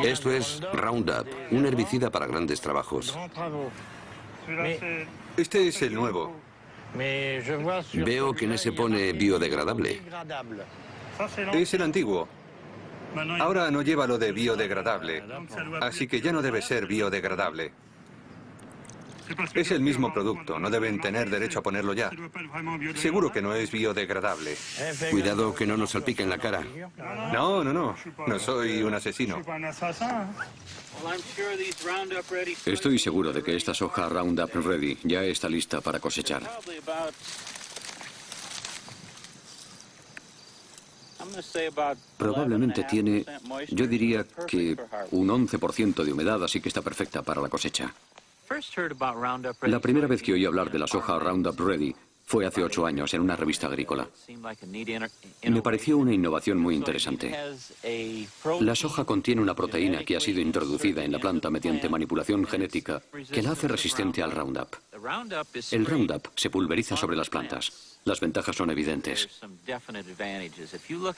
Esto es Roundup, un herbicida para grandes trabajos. Este es el nuevo. Veo que en ese pone biodegradable. Es el antiguo. Ahora no lleva lo de biodegradable, así que ya no debe ser biodegradable. Es el mismo producto, no deben tener derecho a ponerlo ya. Seguro que no es biodegradable. Cuidado que no nos salpique en la cara. No, no, no. No soy un asesino. Estoy seguro de que esta soja Roundup Ready ya está lista para cosechar. Probablemente tiene, yo diría que un 11% de humedad, así que está perfecta para la cosecha. La primera vez que oí hablar de la soja Roundup Ready fue hace 8 años en una revista agrícola. Me pareció una innovación muy interesante. La soja contiene una proteína que ha sido introducida en la planta mediante manipulación genética que la hace resistente al Roundup. El Roundup se pulveriza sobre las plantas. Las ventajas son evidentes.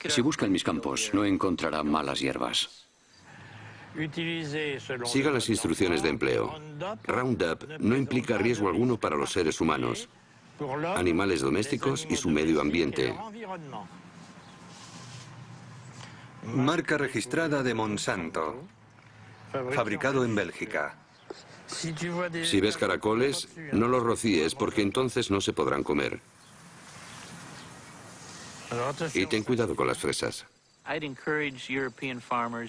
Si busca en mis campos, no encontrará malas hierbas. Siga las instrucciones de empleo. Roundup no implica riesgo alguno para los seres humanos, animales domésticos y su medio ambiente. Marca registrada de Monsanto. Fabricado en Bélgica. Si ves caracoles, no los rocíes porque entonces no se podrán comer. Y ten cuidado con las fresas.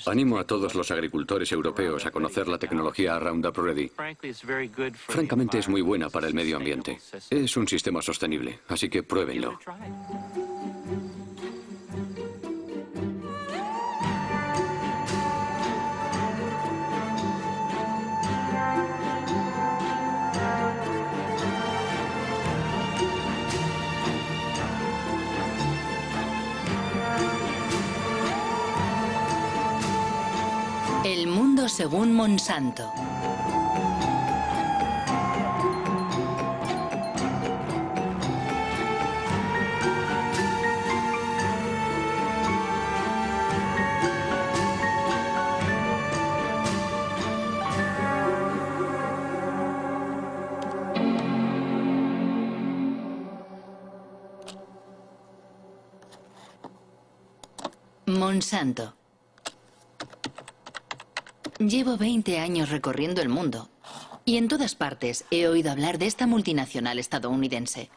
Animo a todos los agricultores europeos a conocer la tecnología Roundup Ready. Francamente es muy buena para el medio ambiente. Es un sistema sostenible, así que pruébenlo. El mundo según Monsanto. Monsanto. Llevo 20 años recorriendo el mundo y en todas partes he oído hablar de esta multinacional estadounidense.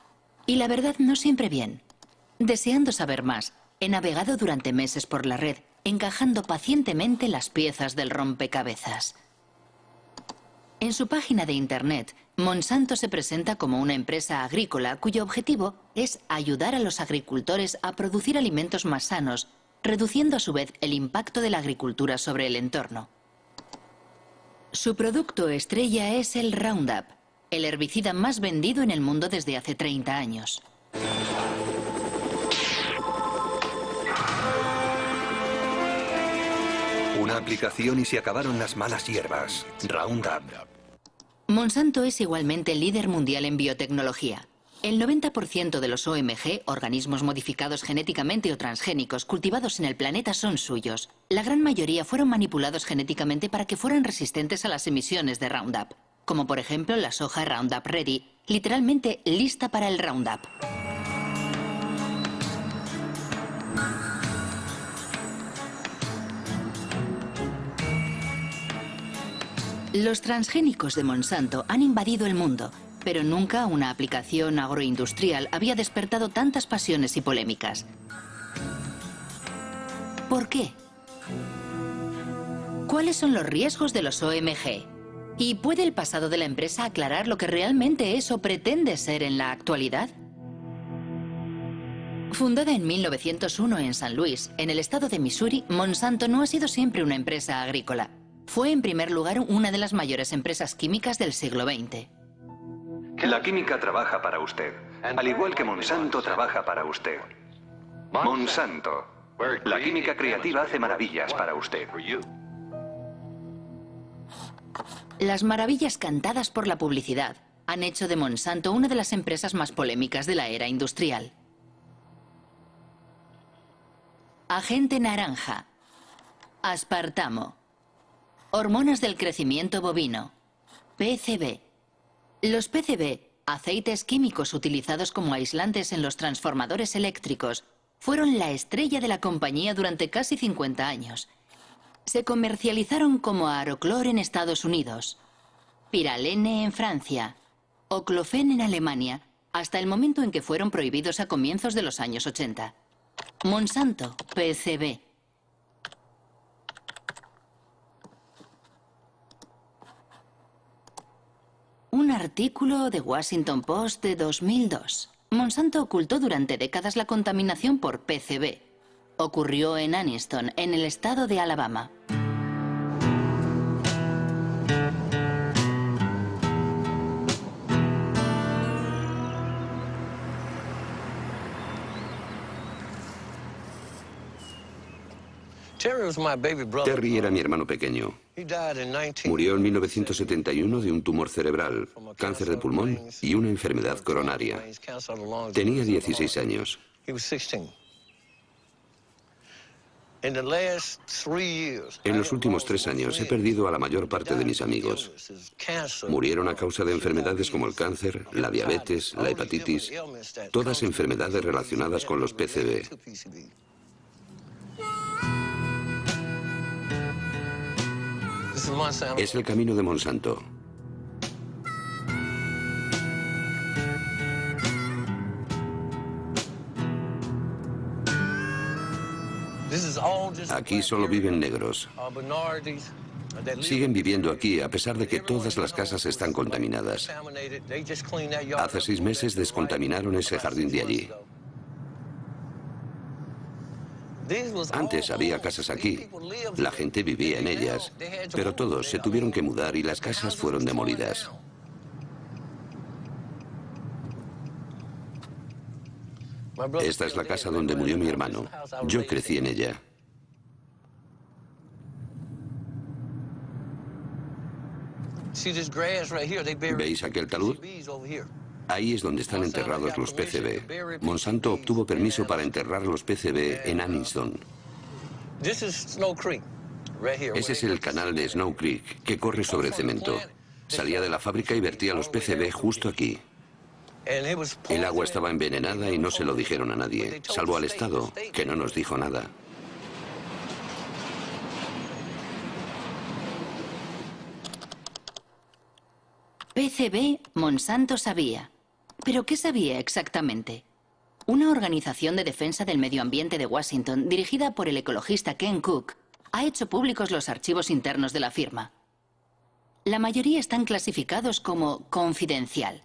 Y la verdad no siempre bien. Deseando saber más, he navegado durante meses por la red, encajando pacientemente las piezas del rompecabezas. En su página de internet, Monsanto se presenta como una empresa agrícola cuyo objetivo es ayudar a los agricultores a producir alimentos más sanos, reduciendo a su vez el impacto de la agricultura sobre el entorno. Su producto estrella es el Roundup, el herbicida más vendido en el mundo desde hace 30 años. Una aplicación y se acabaron las malas hierbas. Roundup. Monsanto es igualmente líder mundial en biotecnología. El 90% de los OMG, organismos modificados genéticamente o transgénicos, cultivados en el planeta son suyos. La gran mayoría fueron manipulados genéticamente para que fueran resistentes a las emisiones de Roundup, como por ejemplo la soja Roundup Ready, literalmente lista para el Roundup. Los transgénicos de Monsanto han invadido el mundo, pero nunca una aplicación agroindustrial había despertado tantas pasiones y polémicas. ¿Por qué? ¿Cuáles son los riesgos de los OMG? ¿Y puede el pasado de la empresa aclarar lo que realmente es o pretende ser en la actualidad? Fundada en 1901 en San Luis, en el estado de Missouri, Monsanto no ha sido siempre una empresa agrícola. Fue en primer lugar una de las mayores empresas químicas del siglo XX. La química trabaja para usted, al igual que Monsanto trabaja para usted. Monsanto. La química creativa hace maravillas para usted. Las maravillas cantadas por la publicidad han hecho de Monsanto una de las empresas más polémicas de la era industrial. Agente naranja. Aspartamo. Hormonas del crecimiento bovino. PCB. Los PCB, aceites químicos utilizados como aislantes en los transformadores eléctricos, fueron la estrella de la compañía durante casi 50 años. Se comercializaron como Aroclor en Estados Unidos, Pyralene en Francia, Oclofen en Alemania, hasta el momento en que fueron prohibidos a comienzos de los años 80. Monsanto, PCB. Un artículo de Washington Post de 2002. Monsanto ocultó durante décadas la contaminación por PCB. Ocurrió en Anniston, en el estado de Alabama. Terry era mi hermano pequeño. Murió en 1971 de un tumor cerebral, cáncer de pulmón y una enfermedad coronaria. Tenía 16 años. En los últimos 3 años he perdido a la mayor parte de mis amigos. Murieron a causa de enfermedades como el cáncer, la diabetes, la hepatitis, todas enfermedades relacionadas con los PCB. Es el camino de Monsanto. Aquí solo viven negros. Siguen viviendo aquí a pesar de que todas las casas están contaminadas. Hace 6 meses descontaminaron ese jardín de allí. Antes había casas aquí, la gente vivía en ellas, pero todos se tuvieron que mudar y las casas fueron demolidas. Esta es la casa donde murió mi hermano. Yo crecí en ella. ¿Veis aquel talud? Ahí es donde están enterrados los PCB. Monsanto obtuvo permiso para enterrar los PCB en Anniston. Ese es el canal de Snow Creek, que corre sobre el cemento. Salía de la fábrica y vertía los PCB justo aquí. El agua estaba envenenada y no se lo dijeron a nadie, salvo al Estado, que no nos dijo nada. PCB, Monsanto sabía. ¿Pero qué sabía exactamente? Una organización de defensa del medio ambiente de Washington, dirigida por el ecologista Ken Cook, ha hecho públicos los archivos internos de la firma. La mayoría están clasificados como confidencial.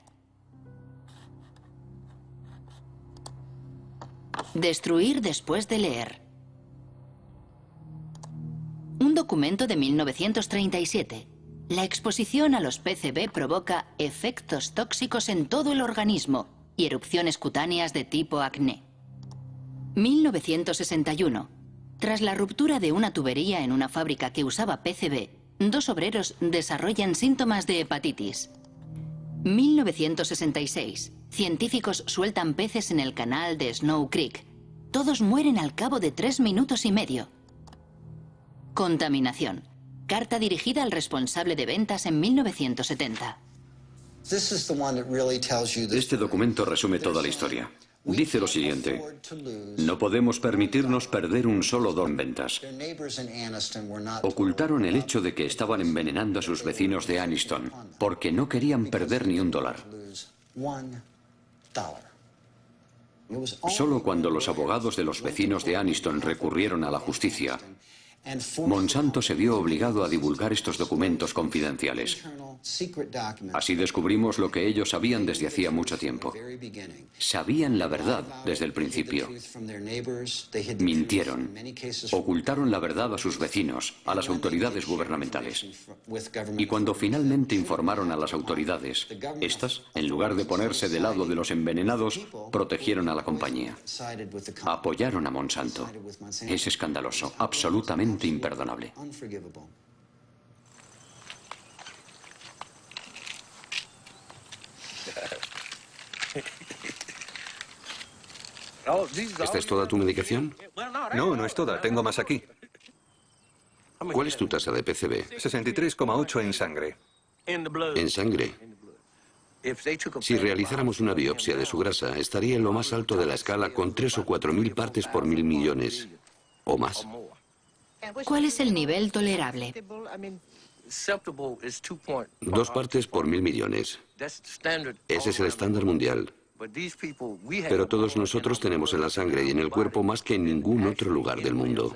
Destruir después de leer. Un documento de 1937. La exposición a los PCB provoca efectos tóxicos en todo el organismo y erupciones cutáneas de tipo acné. 1961. Tras la ruptura de una tubería en una fábrica que usaba PCB, 2 obreros desarrollan síntomas de hepatitis. 1966. Científicos sueltan peces en el canal de Snow Creek. Todos mueren al cabo de 3 minutos y medio. Contaminación. Carta dirigida al responsable de ventas en 1970. Este documento resume toda la historia. Dice lo siguiente: no podemos permitirnos perder un solo $1 en ventas. Ocultaron el hecho de que estaban envenenando a sus vecinos de Anniston, porque no querían perder ni $1. Solo cuando los abogados de los vecinos de Anniston recurrieron a la justicia, Monsanto se vio obligado a divulgar estos documentos confidenciales. Así descubrimos lo que ellos sabían desde hacía mucho tiempo. Sabían la verdad desde el principio. Mintieron. Ocultaron la verdad a sus vecinos, a las autoridades gubernamentales. Y cuando finalmente informaron a las autoridades, estas, en lugar de ponerse del lado de los envenenados, protegieron a la compañía. Apoyaron a Monsanto. Es escandaloso, absolutamente imperdonable. ¿Esta es toda tu medicación? No, no es toda. Tengo más aquí. ¿Cuál es tu tasa de PCB? 63,8 en sangre. En sangre. Si realizáramos una biopsia de su grasa, estaría en lo más alto de la escala con 3 o 4 mil partes por 1.000 millones. O más. ¿Cuál es el nivel tolerable? 2 partes por 1.000 millones. Ese es el estándar mundial. Pero todos nosotros tenemos en la sangre y en el cuerpo más que en ningún otro lugar del mundo.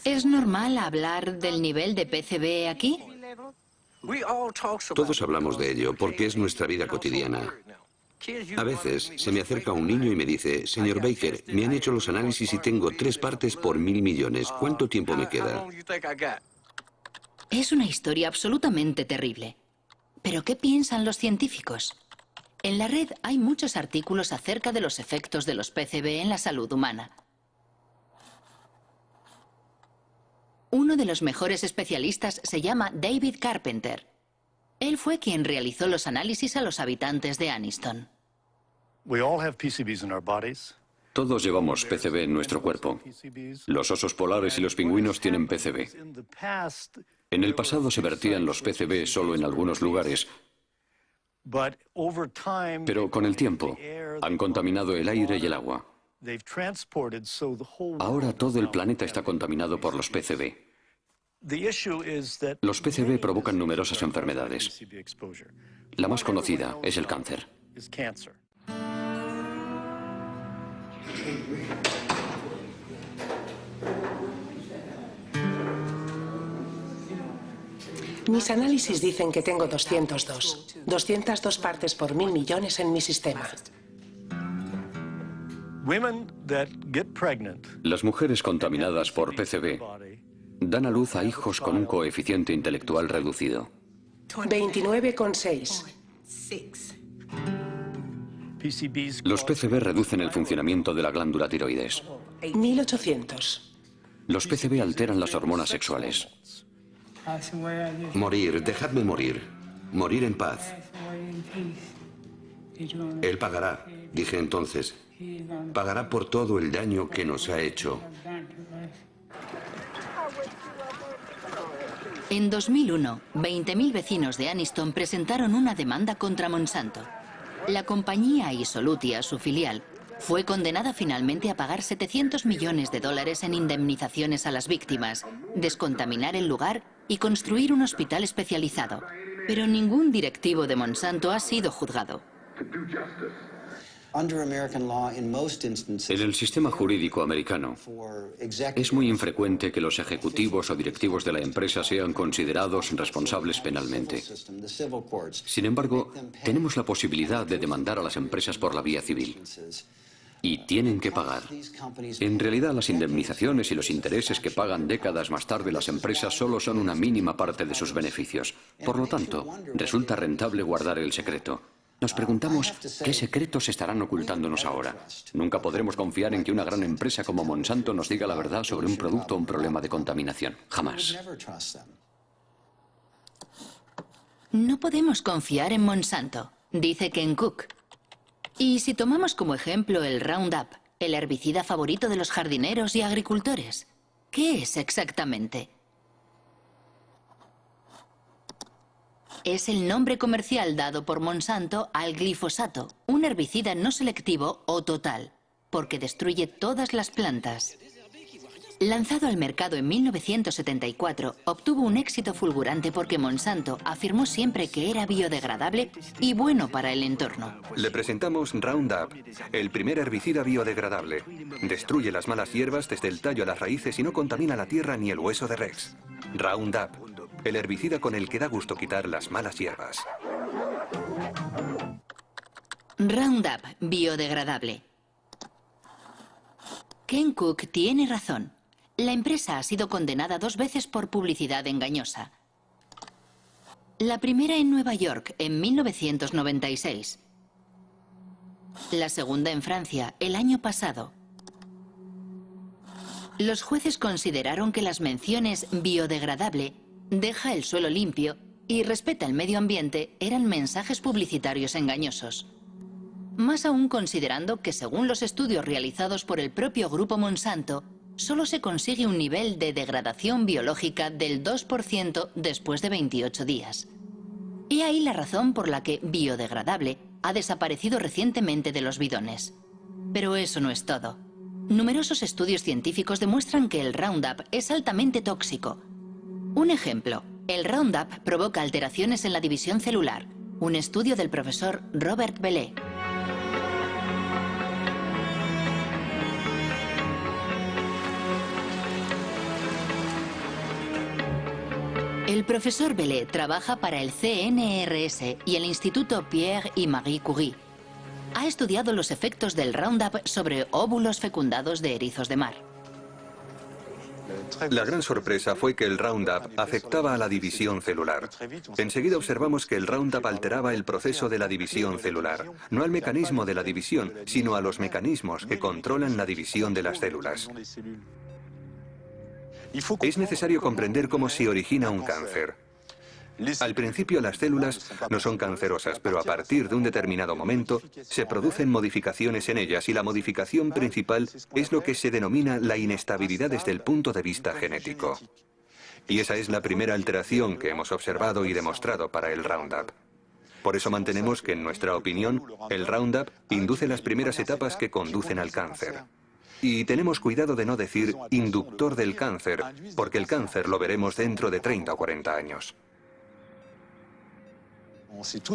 ¿Es normal hablar del nivel de PCB aquí? Todos hablamos de ello porque es nuestra vida cotidiana. A veces se me acerca un niño y me dice, señor Baker, me han hecho los análisis y tengo 3 partes por 1.000 millones. ¿Cuánto tiempo me queda? Es una historia absolutamente terrible. ¿Pero qué piensan los científicos? En la red hay muchos artículos acerca de los efectos de los PCB en la salud humana. Uno de los mejores especialistas se llama David Carpenter. Él fue quien realizó los análisis a los habitantes de Anniston. Todos llevamos PCB en nuestro cuerpo. Los osos polares y los pingüinos tienen PCB. En el pasado se vertían los PCB solo en algunos lugares, pero con el tiempo han contaminado el aire y el agua. Ahora todo el planeta está contaminado por los PCB. Los PCB provocan numerosas enfermedades. La más conocida es el cáncer. Mis análisis dicen que tengo 202 partes por 1.000 millones en mi sistema. Las mujeres contaminadas por PCB dan a luz a hijos con un coeficiente intelectual reducido. 29,6. Los PCB reducen el funcionamiento de la glándula tiroides. 1.800. Los PCB alteran las hormonas sexuales. Morir, dejadme morir. Morir en paz. Él pagará, dije entonces. Pagará por todo el daño que nos ha hecho. En 2001, 20.000 vecinos de Anniston presentaron una demanda contra Monsanto. La compañía Isolutia, su filial, fue condenada finalmente a pagar $700 millones en indemnizaciones a las víctimas, descontaminar el lugar y construir un hospital especializado. Pero ningún directivo de Monsanto ha sido juzgado. En el sistema jurídico americano, es muy infrecuente que los ejecutivos o directivos de la empresa sean considerados responsables penalmente. Sin embargo, tenemos la posibilidad de demandar a las empresas por la vía civil. Y tienen que pagar. En realidad, las indemnizaciones y los intereses que pagan décadas más tarde las empresas solo son una mínima parte de sus beneficios. Por lo tanto, resulta rentable guardar el secreto. Nos preguntamos qué secretos estarán ocultándonos ahora. Nunca podremos confiar en que una gran empresa como Monsanto nos diga la verdad sobre un producto o un problema de contaminación. Jamás. No podemos confiar en Monsanto, dice Ken Cook. Y si tomamos como ejemplo el Roundup, el herbicida favorito de los jardineros y agricultores, ¿qué es exactamente? Es el nombre comercial dado por Monsanto al glifosato, un herbicida no selectivo o total, porque destruye todas las plantas. Lanzado al mercado en 1974, obtuvo un éxito fulgurante porque Monsanto afirmó siempre que era biodegradable y bueno para el entorno. Le presentamos Roundup, el primer herbicida biodegradable. Destruye las malas hierbas desde el tallo a las raíces y no contamina la tierra ni el hueso de Rex. Roundup, el herbicida con el que da gusto quitar las malas hierbas. Roundup, biodegradable. Ken Cook tiene razón. La empresa ha sido condenada 2 veces por publicidad engañosa. La primera en Nueva York, en 1996. La segunda en Francia, el año pasado. Los jueces consideraron que las menciones biodegradable, deja el suelo limpio y respeta el medio ambiente eran mensajes publicitarios engañosos. Más aún considerando que según los estudios realizados por el propio grupo Monsanto, solo se consigue un nivel de degradación biológica del 2% después de 28 días. He ahí la razón por la que biodegradable ha desaparecido recientemente de los bidones. Pero eso no es todo. Numerosos estudios científicos demuestran que el Roundup es altamente tóxico. Un ejemplo, el Roundup provoca alteraciones en la división celular. Un estudio del profesor Robert Bellet. El profesor Bellet trabaja para el CNRS y el Instituto Pierre y Marie Curie. Ha estudiado los efectos del Roundup sobre óvulos fecundados de erizos de mar. La gran sorpresa fue que el Roundup afectaba a la división celular. Enseguida observamos que el Roundup alteraba el proceso de la división celular, no al mecanismo de la división, sino a los mecanismos que controlan la división de las células. Es necesario comprender cómo se origina un cáncer. Al principio las células no son cancerosas, pero a partir de un determinado momento se producen modificaciones en ellas y la modificación principal es lo que se denomina la inestabilidad desde el punto de vista genético. Y esa es la primera alteración que hemos observado y demostrado para el Roundup. Por eso mantenemos que, en nuestra opinión, el Roundup induce las primeras etapas que conducen al cáncer. Y tenemos cuidado de no decir inductor del cáncer, porque el cáncer lo veremos dentro de 30 o 40 años.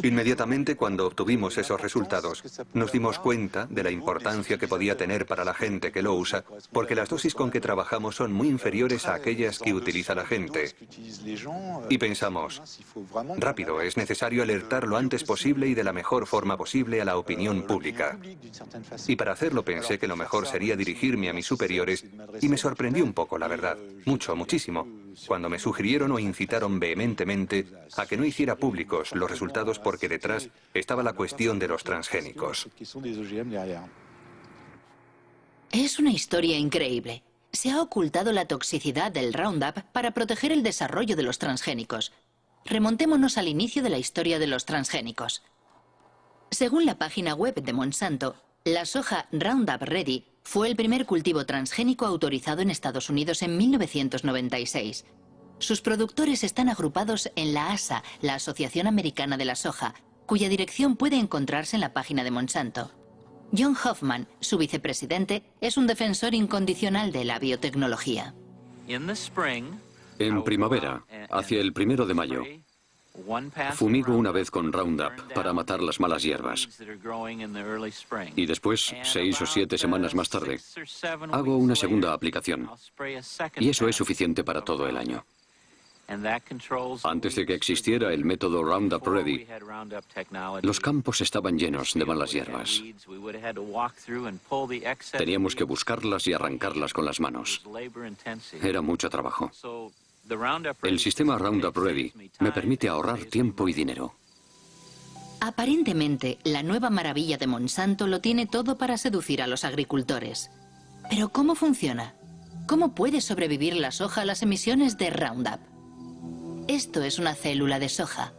Inmediatamente cuando obtuvimos esos resultados, nos dimos cuenta de la importancia que podía tener para la gente que lo usa, porque las dosis con que trabajamos son muy inferiores a aquellas que utiliza la gente. Y pensamos, rápido, es necesario alertar lo antes posible y de la mejor forma posible a la opinión pública. Y para hacerlo pensé que lo mejor sería dirigirme a mis superiores y me sorprendió un poco, la verdad, muchísimo, cuando me sugirieron o incitaron vehementemente a que no hiciera públicos los resultados porque detrás estaba la cuestión de los transgénicos. Es una historia increíble. Se ha ocultado la toxicidad del Roundup para proteger el desarrollo de los transgénicos. Remontémonos al inicio de la historia de los transgénicos. Según la página web de Monsanto, la soja Roundup Ready fue el primer cultivo transgénico autorizado en Estados Unidos en 1996. Sus productores están agrupados en la ASA, la Asociación Americana de la Soja, cuya dirección puede encontrarse en la página de Monsanto. John Hoffman, su vicepresidente, es un defensor incondicional de la biotecnología. En primavera, hacia el 1 de mayo, fumigo una vez con Roundup para matar las malas hierbas. Y después, 6 o 7 semanas más tarde, hago una segunda aplicación. Y eso es suficiente para todo el año. Antes de que existiera el método Roundup Ready, los campos estaban llenos de malas hierbas. Teníamos que buscarlas y arrancarlas con las manos. Era mucho trabajo. El sistema Roundup Ready me permite ahorrar tiempo y dinero. Aparentemente, la nueva maravilla de Monsanto lo tiene todo para seducir a los agricultores. Pero ¿cómo funciona? ¿Cómo puede sobrevivir la soja a las emisiones de Roundup? Esto es una célula de soja.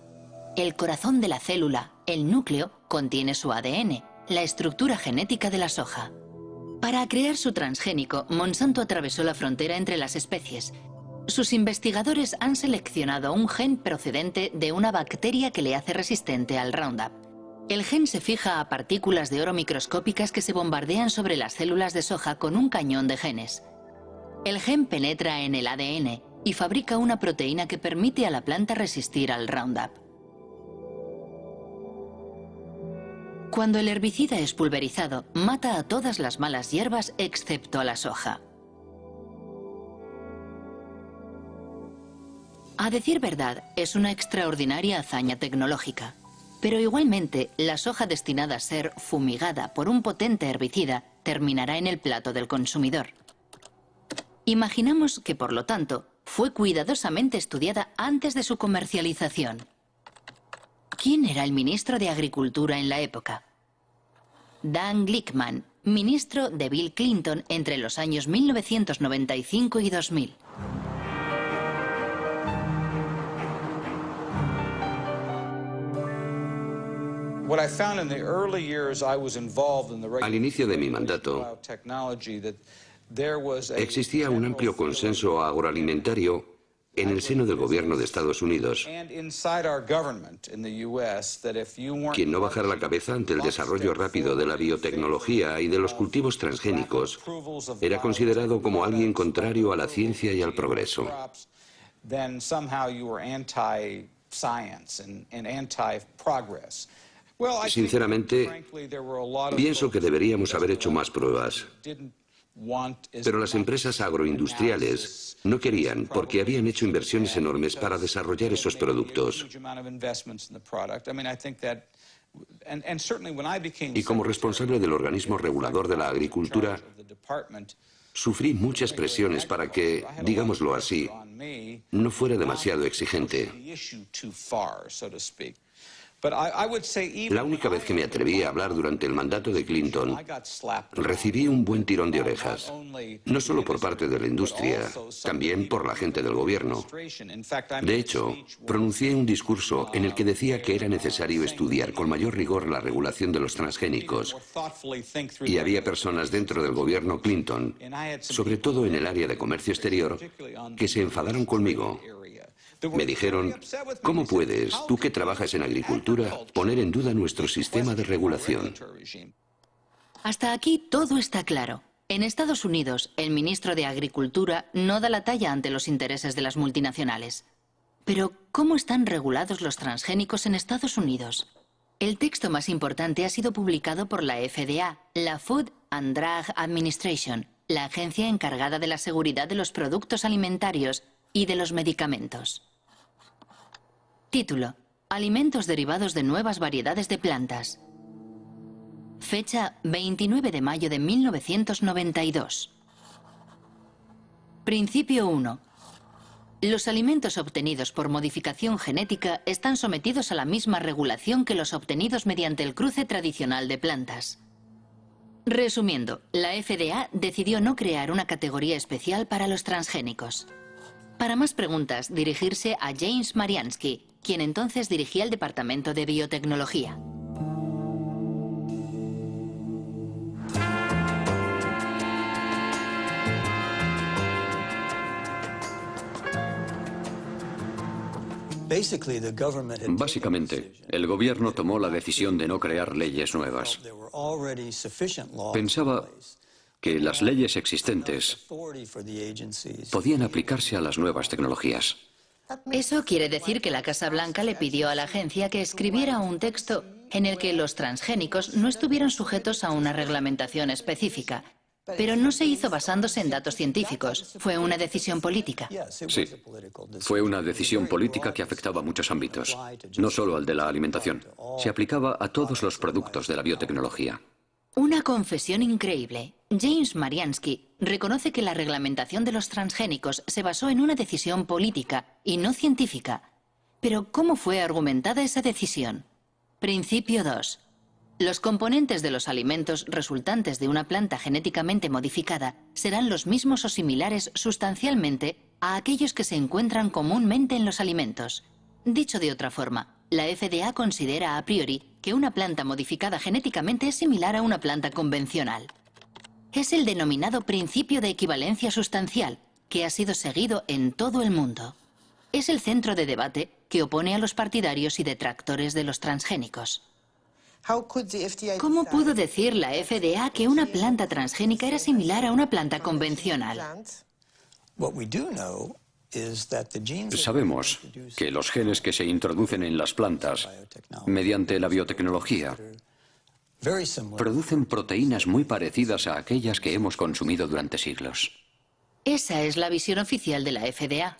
El corazón de la célula, el núcleo, contiene su ADN, la estructura genética de la soja. Para crear su transgénico, Monsanto atravesó la frontera entre las especies. Sus investigadores han seleccionado un gen procedente de una bacteria que le hace resistente al Roundup. El gen se fija a partículas de oro microscópicas que se bombardean sobre las células de soja con un cañón de genes. El gen penetra en el ADN y fabrica una proteína que permite a la planta resistir al Roundup. Cuando el herbicida es pulverizado, mata a todas las malas hierbas excepto a la soja. A decir verdad, es una extraordinaria hazaña tecnológica. Pero igualmente, la soja destinada a ser fumigada por un potente herbicida terminará en el plato del consumidor. Imaginamos que, por lo tanto, fue cuidadosamente estudiada antes de su comercialización. ¿Quién era el ministro de Agricultura en la época? Dan Glickman, ministro de Bill Clinton entre los años 1995 y 2000. Al inicio de mi mandato, Existía un amplio consenso agroalimentario en el seno del gobierno de Estados Unidos. Quien no bajara la cabeza ante el desarrollo rápido de la biotecnología y de los cultivos transgénicos era considerado como alguien contrario a la ciencia y al progreso. Sinceramente, pienso que deberíamos haber hecho más pruebas. Pero las empresas agroindustriales no querían porque habían hecho inversiones enormes para desarrollar esos productos. Y como responsable del organismo regulador de la agricultura, sufrí muchas presiones para que, digámoslo así, no fuera demasiado exigente. La única vez que me atreví a hablar durante el mandato de Clinton, recibí un buen tirón de orejas, no solo por parte de la industria, también por la gente del gobierno. De hecho, pronuncié un discurso en el que decía que era necesario estudiar con mayor rigor la regulación de los transgénicos. Y había personas dentro del gobierno Clinton, sobre todo en el área de comercio exterior, que se enfadaron conmigo. Me dijeron, ¿cómo puedes, tú que trabajas en agricultura, poner en duda nuestro sistema de regulación? Hasta aquí todo está claro. En Estados Unidos, el ministro de Agricultura no da la talla ante los intereses de las multinacionales. Pero, ¿cómo están regulados los transgénicos en Estados Unidos? El texto más importante ha sido publicado por la FDA, la Food and Drug Administration, la agencia encargada de la seguridad de los productos alimentarios y de los medicamentos. Título: Alimentos derivados de nuevas variedades de plantas. Fecha: 29 de mayo de 1992. Principio 1. Los alimentos obtenidos por modificación genética están sometidos a la misma regulación que los obtenidos mediante el cruce tradicional de plantas. Resumiendo, la FDA decidió no crear una categoría especial para los transgénicos. Para más preguntas, dirigirse a James Mariansky, quien entonces dirigía el Departamento de Biotecnología. Básicamente, el gobierno tomó la decisión de no crear leyes nuevas. Pensaba que las leyes existentes podían aplicarse a las nuevas tecnologías. Eso quiere decir que la Casa Blanca le pidió a la agencia que escribiera un texto en el que los transgénicos no estuvieran sujetos a una reglamentación específica. Pero no se hizo basándose en datos científicos. Fue una decisión política. Sí, fue una decisión política que afectaba a muchos ámbitos, no solo al de la alimentación. Se aplicaba a todos los productos de la biotecnología. Una confesión increíble. James Mariansky reconoce que la reglamentación de los transgénicos se basó en una decisión política y no científica. Pero, ¿cómo fue argumentada esa decisión? Principio 2. Los componentes de los alimentos resultantes de una planta genéticamente modificada serán los mismos o similares sustancialmente a aquellos que se encuentran comúnmente en los alimentos. Dicho de otra forma, la FDA considera a priori que una planta modificada genéticamente es similar a una planta convencional. Es el denominado principio de equivalencia sustancial, que ha sido seguido en todo el mundo. Es el centro de debate que opone a los partidarios y detractores de los transgénicos. ¿Cómo pudo decir la FDA que una planta transgénica era similar a una planta convencional? Sabemos que los genes que se introducen en las plantas mediante la biotecnología producen proteínas muy parecidas a aquellas que hemos consumido durante siglos. Esa es la visión oficial de la FDA,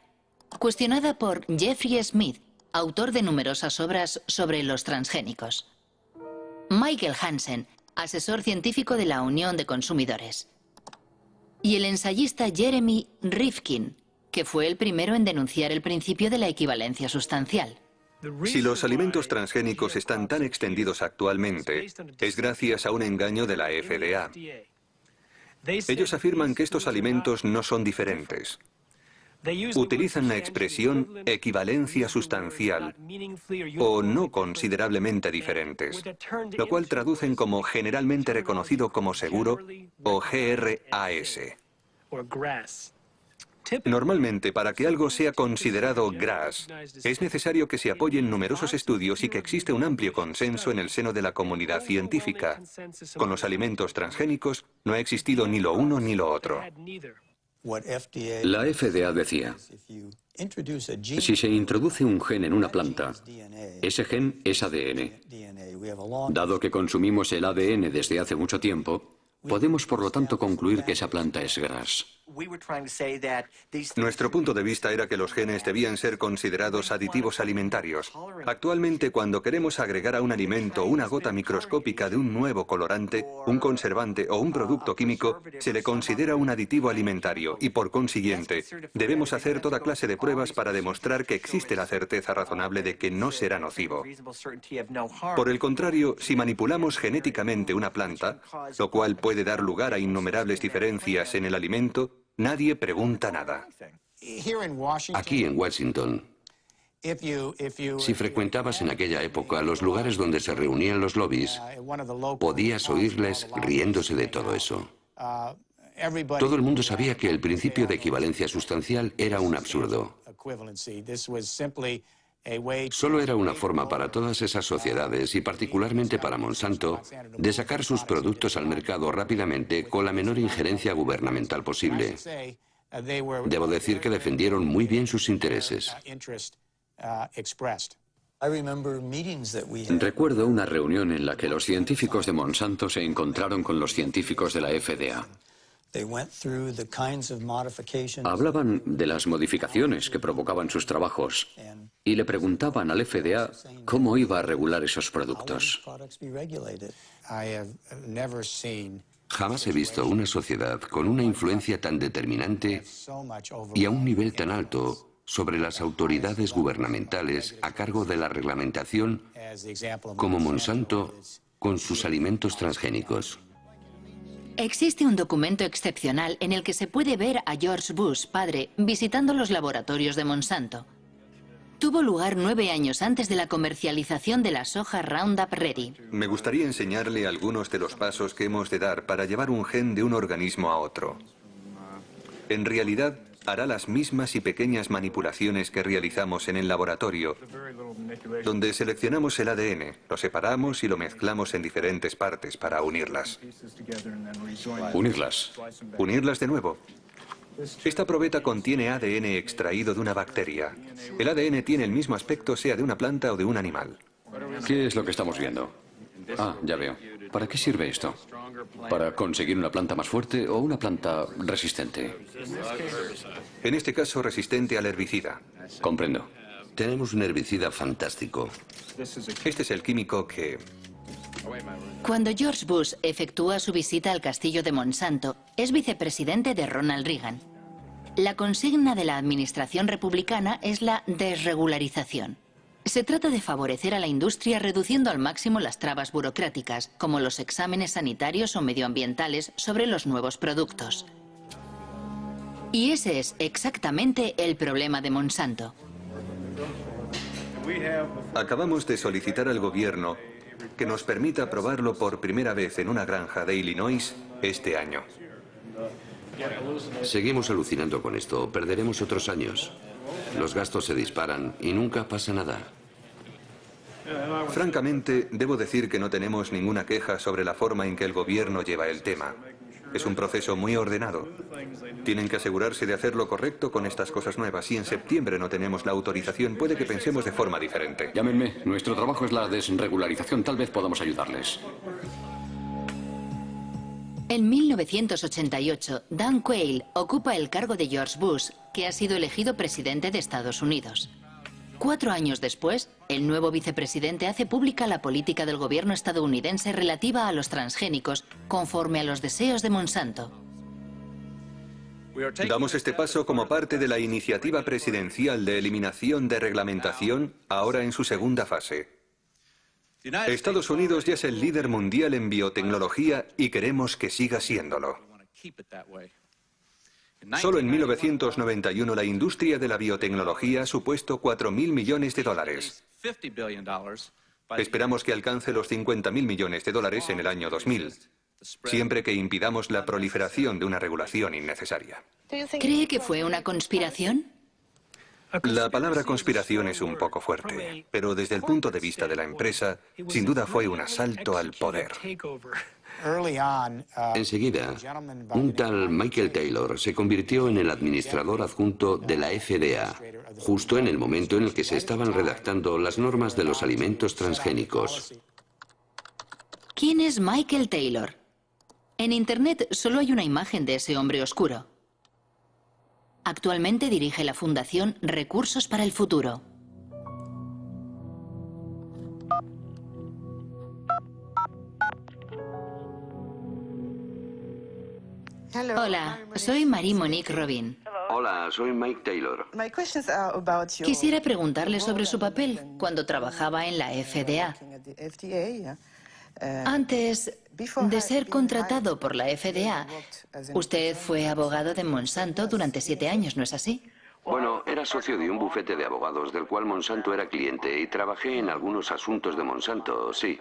cuestionada por Jeffrey Smith, autor de numerosas obras sobre los transgénicos. Michael Hansen, asesor científico de la Unión de Consumidores. Y el ensayista Jeremy Rifkin, que fue el primero en denunciar el principio de la equivalencia sustancial. Si los alimentos transgénicos están tan extendidos actualmente, es gracias a un engaño de la FDA. Ellos afirman que estos alimentos no son diferentes. Utilizan la expresión equivalencia sustancial o no considerablemente diferentes, lo cual traducen como generalmente reconocido como seguro o GRAS. Normalmente, para que algo sea considerado GRAS, es necesario que se apoyen numerosos estudios y que existe un amplio consenso en el seno de la comunidad científica. Con los alimentos transgénicos no ha existido ni lo uno ni lo otro. La FDA decía, si se introduce un gen en una planta, ese gen es ADN. Dado que consumimos el ADN desde hace mucho tiempo, podemos por lo tanto concluir que esa planta es GRAS. Nuestro punto de vista era que los genes debían ser considerados aditivos alimentarios. Actualmente, cuando queremos agregar a un alimento una gota microscópica de un nuevo colorante, un conservante o un producto químico, se le considera un aditivo alimentario y, por consiguiente, debemos hacer toda clase de pruebas para demostrar que existe la certeza razonable de que no será nocivo. Por el contrario, si manipulamos genéticamente una planta, lo cual puede dar lugar a innumerables diferencias en el alimento, nadie pregunta nada. Aquí en Washington, si frecuentabas en aquella época los lugares donde se reunían los lobbies, podías oírles riéndose de todo eso. Todo el mundo sabía que el principio de equivalencia sustancial era un absurdo. Solo era una forma para todas esas sociedades, y particularmente para Monsanto, de sacar sus productos al mercado rápidamente con la menor injerencia gubernamental posible. Debo decir que defendieron muy bien sus intereses. Recuerdo una reunión en la que los científicos de Monsanto se encontraron con los científicos de la FDA. Hablaban de las modificaciones que provocaban sus trabajos y le preguntaban al FDA cómo iba a regular esos productos. Jamás he visto una sociedad con una influencia tan determinante y a un nivel tan alto sobre las autoridades gubernamentales a cargo de la reglamentación como Monsanto con sus alimentos transgénicos. Existe un documento excepcional en el que se puede ver a George Bush, padre, visitando los laboratorios de Monsanto. Tuvo lugar 9 años antes de la comercialización de la soja Roundup Ready. Me gustaría enseñarle algunos de los pasos que hemos de dar para llevar un gen de un organismo a otro. En realidad, hará las mismas y pequeñas manipulaciones que realizamos en el laboratorio, donde seleccionamos el ADN, lo separamos y lo mezclamos en diferentes partes para unirlas. ¿Unirlas? Unirlas de nuevo. Esta probeta contiene ADN extraído de una bacteria. El ADN tiene el mismo aspecto sea de una planta o de un animal. ¿Qué es lo que estamos viendo? Ah, ya veo. ¿Para qué sirve esto? ¿Para conseguir una planta más fuerte o una planta resistente? En este caso, resistente al herbicida. Comprendo. Tenemos un herbicida fantástico. Este es el químico que... Cuando George Bush efectúa su visita al castillo de Monsanto, es vicepresidente de Ronald Reagan. La consigna de la administración republicana es la desregularización. Se trata de favorecer a la industria reduciendo al máximo las trabas burocráticas, como los exámenes sanitarios o medioambientales sobre los nuevos productos. Y ese es exactamente el problema de Monsanto. Acabamos de solicitar al gobierno que nos permita probarlo por primera vez en una granja de Illinois este año. Seguimos alucinando con esto. Perderemos otros años. Los gastos se disparan y nunca pasa nada. Francamente, debo decir que no tenemos ninguna queja sobre la forma en que el gobierno lleva el tema. Es un proceso muy ordenado. Tienen que asegurarse de hacer lo correcto con estas cosas nuevas. Si en septiembre no tenemos la autorización, puede que pensemos de forma diferente. Llámenme. Nuestro trabajo es la desregularización. Tal vez podamos ayudarles. En 1988, Dan Quayle ocupa el cargo de George Bush, que ha sido elegido presidente de Estados Unidos. 4 años después, el nuevo vicepresidente hace pública la política del gobierno estadounidense relativa a los transgénicos, conforme a los deseos de Monsanto. Damos este paso como parte de la iniciativa presidencial de eliminación de reglamentación, ahora en su segunda fase. Estados Unidos ya es el líder mundial en biotecnología y queremos que siga siéndolo. Solo en 1991 la industria de la biotecnología ha supuesto $4.000 millones. Esperamos que alcance los $50.000 millones en el año 2000. siempre que impidamos la proliferación de una regulación innecesaria. ¿Cree que fue una conspiración? La palabra conspiración es un poco fuerte, pero desde el punto de vista de la empresa, sin duda fue un asalto al poder. Enseguida, un tal Michael Taylor se convirtió en el administrador adjunto de la FDA, justo en el momento en el que se estaban redactando las normas de los alimentos transgénicos. ¿Quién es Michael Taylor? En Internet solo hay una imagen de ese hombre oscuro. Actualmente dirige la Fundación Recursos para el Futuro. Hola, soy Marie-Monique Robin. Hola, soy Mike Taylor. Quisiera preguntarle sobre su papel cuando trabajaba en la FDA. Antes de ser contratado por la FDA, usted fue abogado de Monsanto durante 7 años, ¿no es así? Bueno, era socio de un bufete de abogados del cual Monsanto era cliente y trabajé en algunos asuntos de Monsanto, sí.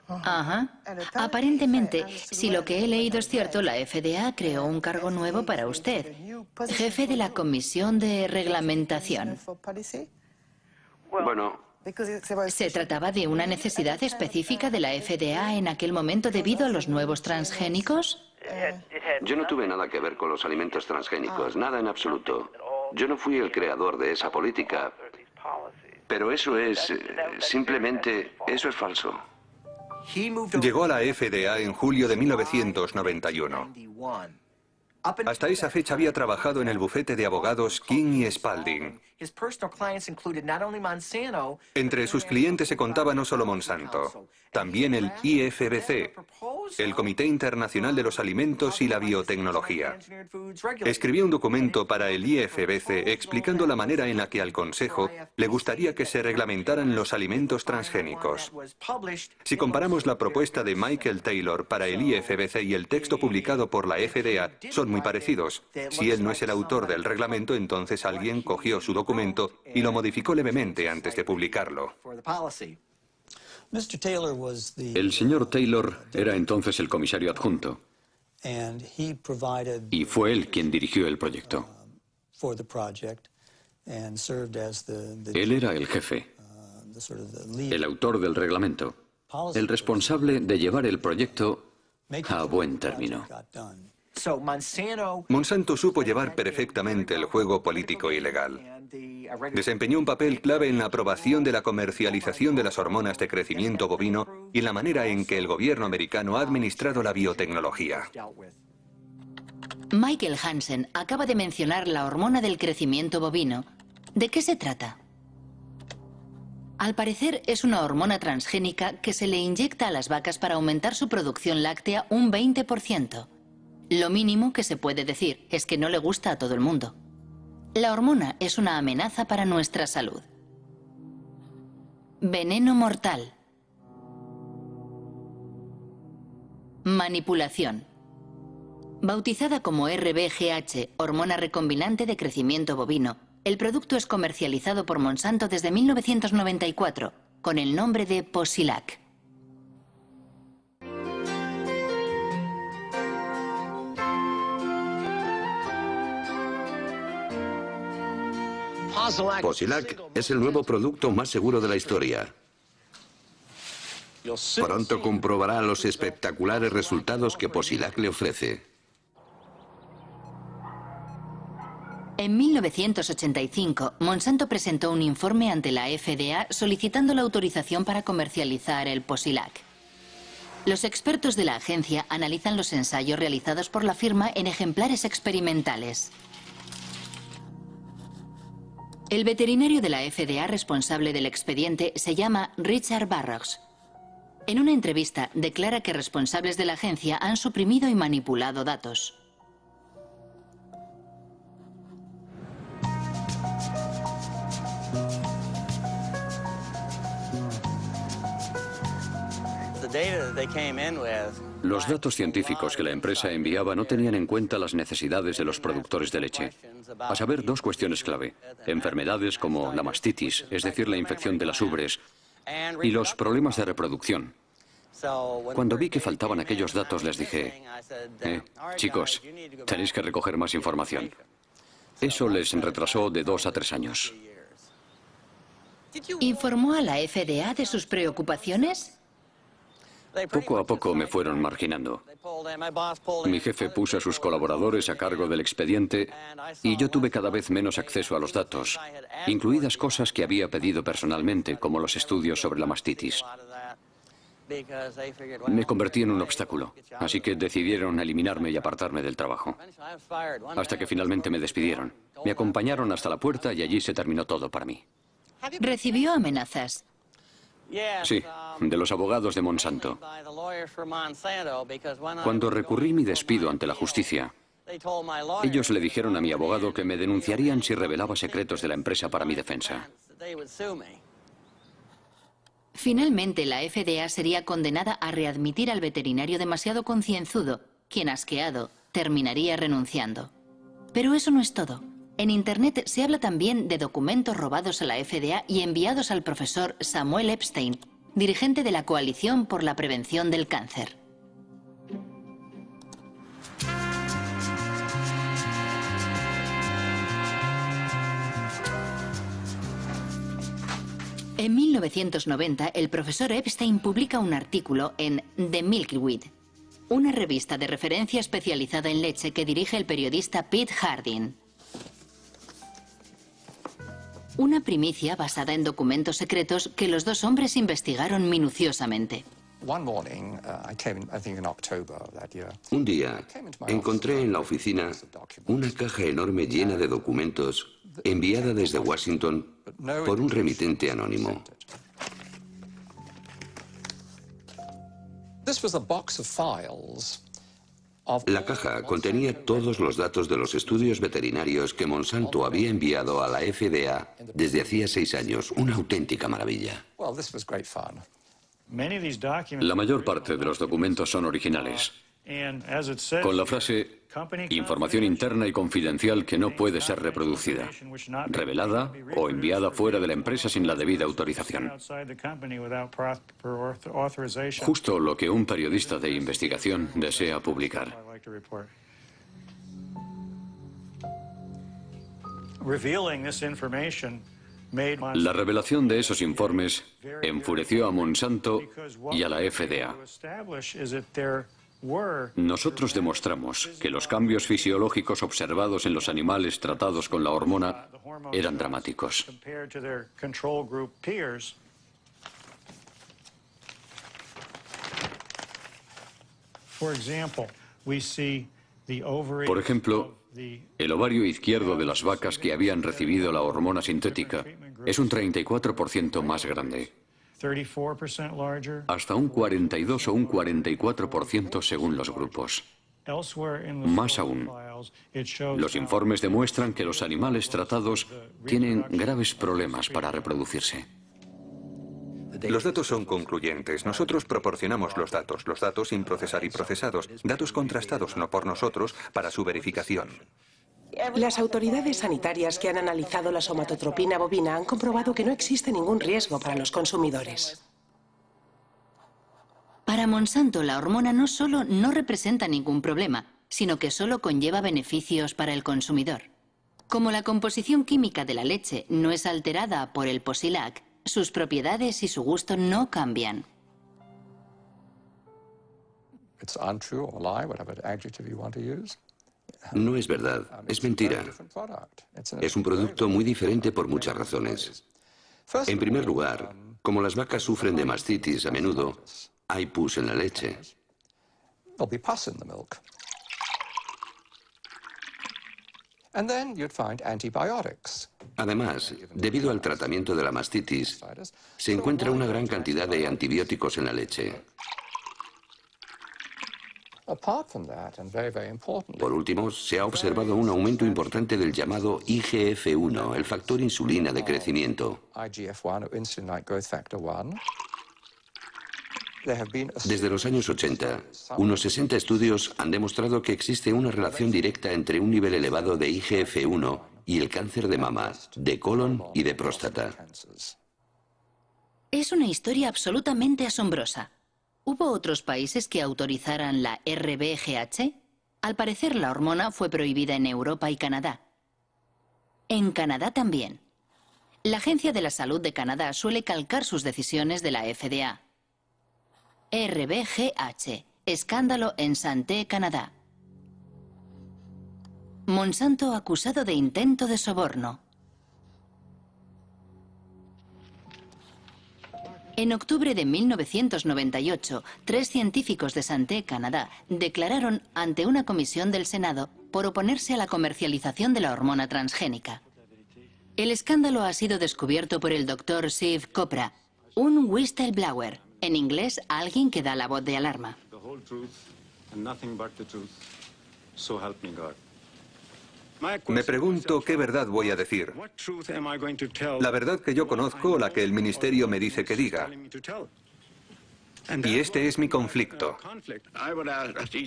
Ajá. Aparentemente, si lo que he leído es cierto, la FDA creó un cargo nuevo para usted, jefe de la Comisión de Reglamentación. Bueno, ¿Se trataba de una necesidad específica de la FDA en aquel momento debido a los nuevos transgénicos? yo no tuve nada que ver con los alimentos transgénicos, nada en absoluto. Yo no fui el creador de esa política, pero eso es, simplemente, eso es falso. Llegó a la FDA en julio de 1991. Hasta esa fecha había trabajado en el bufete de abogados King y Spalding. Entre sus clientes se contaba no solo Monsanto, también el IFBC, el Comité Internacional de los Alimentos y la Biotecnología. Escribió un documento para el IFBC explicando la manera en la que al Consejo le gustaría que se reglamentaran los alimentos transgénicos. Si comparamos la propuesta de Michael Taylor para el IFBC y el texto publicado por la FDA, son muy parecidos. Si él no es el autor del reglamento, entonces alguien cogió su documento y lo modificó levemente antes de publicarlo. El señor Taylor era entonces el comisario adjunto y fue él quien dirigió el proyecto. Él era el jefe, el autor del reglamento, el responsable de llevar el proyecto a buen término. Monsanto supo llevar perfectamente el juego político y legal. Desempeñó un papel clave en la aprobación de la comercialización de las hormonas de crecimiento bovino y en la manera en que el gobierno americano ha administrado la biotecnología. Michael Hansen acaba de mencionar la hormona del crecimiento bovino. ¿De qué se trata? Al parecer es una hormona transgénica que se le inyecta a las vacas para aumentar su producción láctea un 20%. Lo mínimo que se puede decir es que no le gusta a todo el mundo. La hormona es una amenaza para nuestra salud. Veneno mortal. Manipulación. Bautizada como RBGH, hormona recombinante de crecimiento bovino, el producto es comercializado por Monsanto desde 1994 con el nombre de Posilac. Posilac es el nuevo producto más seguro de la historia. Pronto comprobará los espectaculares resultados que Posilac le ofrece. En 1985, Monsanto presentó un informe ante la FDA solicitando la autorización para comercializar el Posilac. Los expertos de la agencia analizan los ensayos realizados por la firma en ejemplares experimentales. El veterinario de la FDA responsable del expediente se llama Richard Barrows. En una entrevista declara que responsables de la agencia han suprimido y manipulado datos. Los datos científicos que la empresa enviaba no tenían en cuenta las necesidades de los productores de leche. A saber, 2 cuestiones clave. Enfermedades como la mastitis, es decir, la infección de las ubres, y los problemas de reproducción. Cuando vi que faltaban aquellos datos, les dije, chicos, tenéis que recoger más información. Eso les retrasó de 2 a 3 años. ¿Informó a la FDA de sus preocupaciones? Poco a poco me fueron marginando. Mi jefe puso a sus colaboradores a cargo del expediente y yo tuve cada vez menos acceso a los datos, incluidas cosas que había pedido personalmente, como los estudios sobre la mastitis. Me convertí en un obstáculo, así que decidieron eliminarme y apartarme del trabajo. Hasta que finalmente me despidieron. Me acompañaron hasta la puerta y allí se terminó todo para mí. ¿Recibió amenazas? Sí, de los abogados de Monsanto. Cuando recurrí mi despido ante la justicia, ellos le dijeron a mi abogado que me denunciarían si revelaba secretos de la empresa para mi defensa. Finalmente, la FDA sería condenada a readmitir al veterinario demasiado concienzudo, quien, asqueado, terminaría renunciando. Pero eso no es todo. En Internet se habla también de documentos robados a la FDA y enviados al profesor Samuel Epstein, dirigente de la Coalición por la Prevención del Cáncer. En 1990, el profesor Epstein publica un artículo en The Milkweed, una revista de referencia especializada en leche que dirige el periodista Pete Hardin. Una primicia basada en documentos secretos que los dos hombres investigaron minuciosamente. Un día encontré en la oficina una caja enorme llena de documentos enviada desde Washington por un remitente anónimo. La caja contenía todos los datos de los estudios veterinarios que Monsanto había enviado a la FDA desde hacía 6 años. Una auténtica maravilla. La mayor parte de los documentos son originales, con la frase información interna y confidencial que no puede ser reproducida, revelada o enviada fuera de la empresa sin la debida autorización. Justo lo que un periodista de investigación desea publicar. La revelación de esos informes enfureció a Monsanto y a la FDA. Nosotros demostramos que los cambios fisiológicos observados en los animales tratados con la hormona eran dramáticos. Por ejemplo, el ovario izquierdo de las vacas que habían recibido la hormona sintética es un 34% más grande. Hasta un 42 o un 44% según los grupos. Más aún, los informes demuestran que los animales tratados tienen graves problemas para reproducirse. Los datos son concluyentes. Nosotros proporcionamos los datos sin procesar y procesados, datos contrastados no por nosotros para su verificación. Las autoridades sanitarias que han analizado la somatotropina bovina han comprobado que no existe ningún riesgo para los consumidores. Para Monsanto, la hormona no solo no representa ningún problema, sino que solo conlleva beneficios para el consumidor. Como la composición química de la leche no es alterada por el Posilac, sus propiedades y su gusto no cambian. No es verdad, es mentira. Es un producto muy diferente por muchas razones. En primer lugar, como las vacas sufren de mastitis a menudo, hay pus en la leche. Además, debido al tratamiento de la mastitis, se encuentra una gran cantidad de antibióticos en la leche. Por último, se ha observado un aumento importante del llamado IGF-1, el factor insulina de crecimiento. Desde los años 80, unos 60 estudios han demostrado que existe una relación directa entre un nivel elevado de IGF-1 y el cáncer de mama, de colon y de próstata. Es una historia absolutamente asombrosa. ¿Hubo otros países que autorizaran la RBGH? Al parecer, la hormona fue prohibida en Europa y Canadá. En Canadá también. La Agencia de la Salud de Canadá suele calcar sus decisiones de la FDA. RBGH. Escándalo en Santé, Canadá. Monsanto acusado de intento de soborno. En octubre de 1998, 3 científicos de Santé, Canadá, declararon ante una comisión del Senado por oponerse a la comercialización de la hormona transgénica. El escándalo ha sido descubierto por el Dr. Shiv Chopra, un whistleblower, en inglés, alguien que da la voz de alarma. Me pregunto qué verdad voy a decir. La verdad que yo conozco o la que el ministerio me dice que diga. Y este es mi conflicto.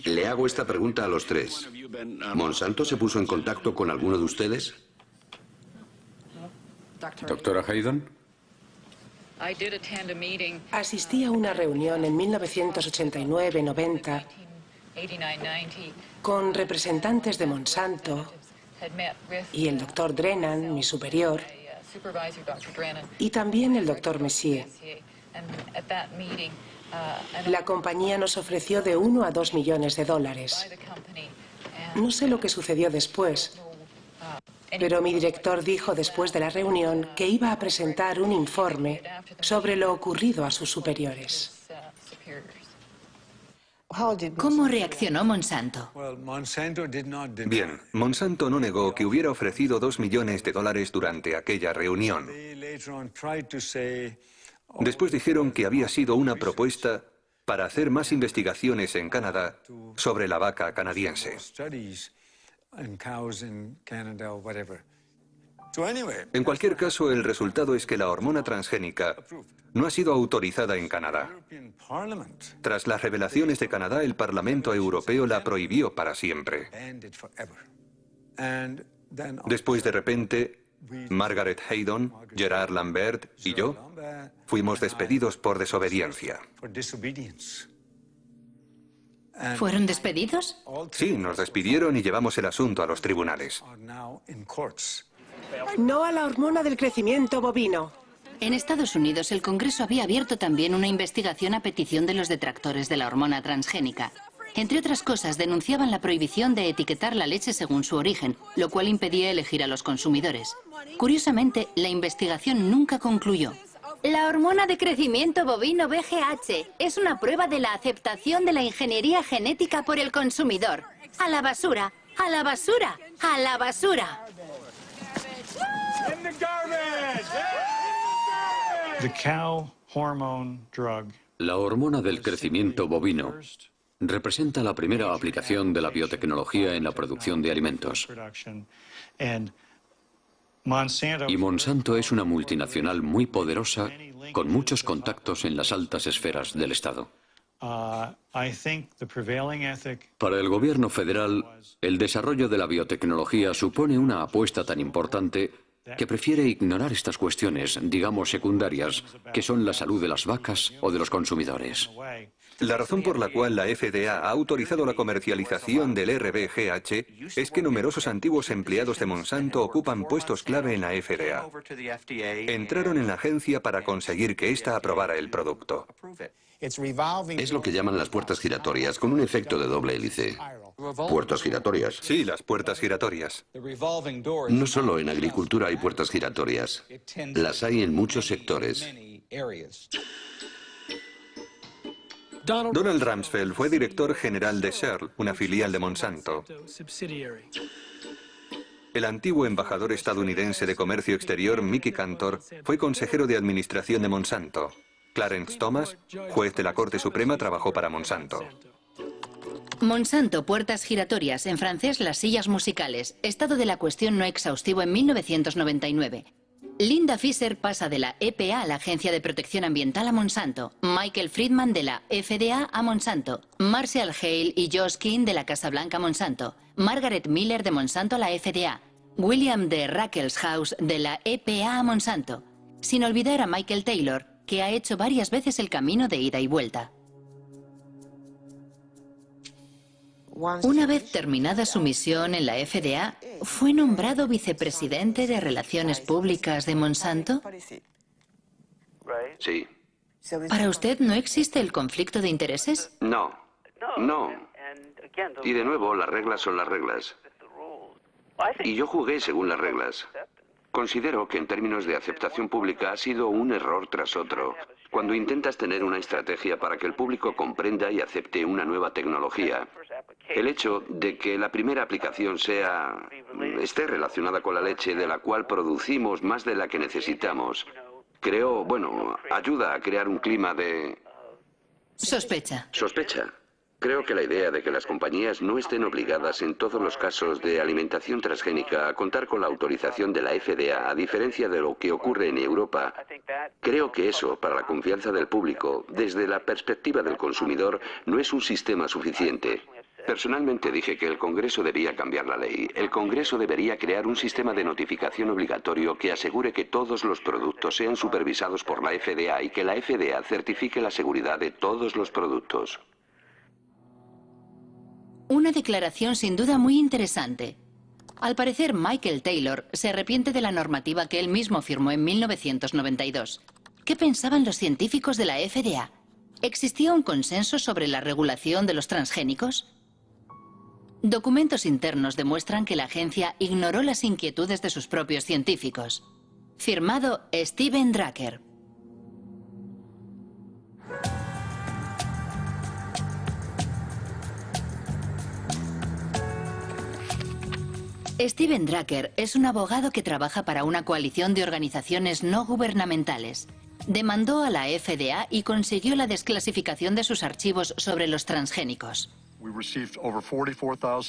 Le hago esta pregunta a los 3. ¿Monsanto se puso en contacto con alguno de ustedes? Doctora Haydon. Asistí a una reunión en 1989-90 con representantes de Monsanto y el doctor Drennan, mi superior, y también el doctor Messier. La compañía nos ofreció de 1 a 2 millones de dólares. No sé lo que sucedió después, pero mi director dijo después de la reunión que iba a presentar un informe sobre lo ocurrido a sus superiores. ¿Cómo reaccionó Monsanto? Bien, Monsanto no negó que hubiera ofrecido 2 millones de dólares durante aquella reunión. Después dijeron que había sido una propuesta para hacer más investigaciones en Canadá sobre la vaca canadiense. En cualquier caso, el resultado es que la hormona transgénica no ha sido autorizada en Canadá. Tras las revelaciones de Canadá, el Parlamento Europeo la prohibió para siempre. Después, de repente, Margaret Haydon, Gerard Lambert y yo fuimos despedidos por desobediencia. ¿Fueron despedidos? Sí, nos despidieron y llevamos el asunto a los tribunales. No a la hormona del crecimiento bovino. En Estados Unidos, el Congreso había abierto también una investigación a petición de los detractores de la hormona transgénica. Entre otras cosas, denunciaban la prohibición de etiquetar la leche según su origen, lo cual impedía elegir a los consumidores. Curiosamente, la investigación nunca concluyó. La hormona de crecimiento bovino BGH es una prueba de la aceptación de la ingeniería genética por el consumidor. ¡A la basura! ¡A la basura! ¡A la basura! La hormona del crecimiento bovino representa la primera aplicación de la biotecnología en la producción de alimentos. Y Monsanto es una multinacional muy poderosa con muchos contactos en las altas esferas del Estado. Para el gobierno federal, el desarrollo de la biotecnología supone una apuesta tan importante que prefiere ignorar estas cuestiones, digamos secundarias, que son la salud de las vacas o de los consumidores. La razón por la cual la FDA ha autorizado la comercialización del RBGH es que numerosos antiguos empleados de Monsanto ocupan puestos clave en la FDA. Entraron en la agencia para conseguir que ésta aprobara el producto. Es lo que llaman las puertas giratorias, con un efecto de doble hélice. ¿Puertas giratorias? Sí, las puertas giratorias. No solo en agricultura hay puertas giratorias. Las hay en muchos sectores. Donald Rumsfeld fue director general de Shell, una filial de Monsanto. El antiguo embajador estadounidense de Comercio Exterior, Mickey Cantor, fue consejero de administración de Monsanto. Clarence Thomas, juez de la Corte Suprema, trabajó para Monsanto. Monsanto, puertas giratorias, en francés las sillas musicales. Estado de la cuestión no exhaustivo en 1999. Linda Fisher pasa de la EPA a la Agencia de Protección Ambiental a Monsanto. Michael Friedman de la FDA a Monsanto. Marshall Hale y Josh King de la Casa Blanca a Monsanto. Margaret Miller de Monsanto a la FDA. William de Ruckelshaus de la EPA a Monsanto. Sin olvidar a Michael Taylor, que ha hecho varias veces el camino de ida y vuelta. Una vez terminada su misión en la FDA, ¿fue nombrado vicepresidente de Relaciones Públicas de Monsanto? Sí. ¿Para usted no existe el conflicto de intereses? No. No. Y de nuevo, las reglas son las reglas. Y yo jugué según las reglas. Considero que en términos de aceptación pública ha sido un error tras otro. Cuando intentas tener una estrategia para que el público comprenda y acepte una nueva tecnología, el hecho de que la primera aplicación esté relacionada con la leche, de la cual producimos más de la que necesitamos, ayuda a crear un clima de... Sospecha. Sospecha. Creo que la idea de que las compañías no estén obligadas en todos los casos de alimentación transgénica a contar con la autorización de la FDA, a diferencia de lo que ocurre en Europa, creo que eso, para la confianza del público, desde la perspectiva del consumidor, no es un sistema suficiente. Personalmente dije que el Congreso debía cambiar la ley. El Congreso debería crear un sistema de notificación obligatorio que asegure que todos los productos sean supervisados por la FDA y que la FDA certifique la seguridad de todos los productos. Una declaración sin duda muy interesante. Al parecer, Michael Taylor se arrepiente de la normativa que él mismo firmó en 1992. ¿Qué pensaban los científicos de la FDA? ¿Existía un consenso sobre la regulación de los transgénicos? Documentos internos demuestran que la agencia ignoró las inquietudes de sus propios científicos. Firmado Steven Drucker. Steven Drucker es un abogado que trabaja para una coalición de organizaciones no gubernamentales. Demandó a la FDA y consiguió la desclasificación de sus archivos sobre los transgénicos.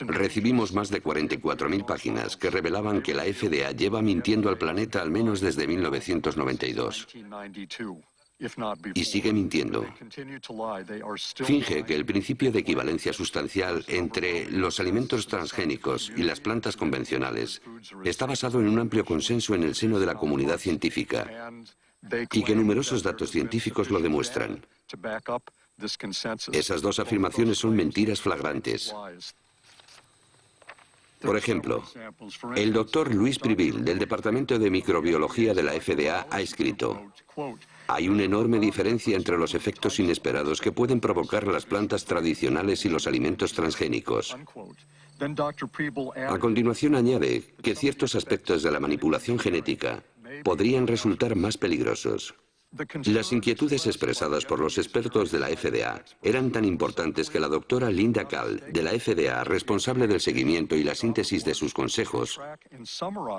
Recibimos más de 44.000 páginas que revelaban que la FDA lleva mintiendo al planeta al menos desde 1992. Y sigue mintiendo. Finge que el principio de equivalencia sustancial entre los alimentos transgénicos y las plantas convencionales está basado en un amplio consenso en el seno de la comunidad científica y que numerosos datos científicos lo demuestran. Esas dos afirmaciones son mentiras flagrantes. Por ejemplo, el doctor Luis Privil, del Departamento de Microbiología de la FDA, ha escrito: hay una enorme diferencia entre los efectos inesperados que pueden provocar las plantas tradicionales y los alimentos transgénicos. A continuación añade que ciertos aspectos de la manipulación genética podrían resultar más peligrosos. Las inquietudes expresadas por los expertos de la FDA eran tan importantes que la doctora Linda Kahl, de la FDA, responsable del seguimiento y la síntesis de sus consejos,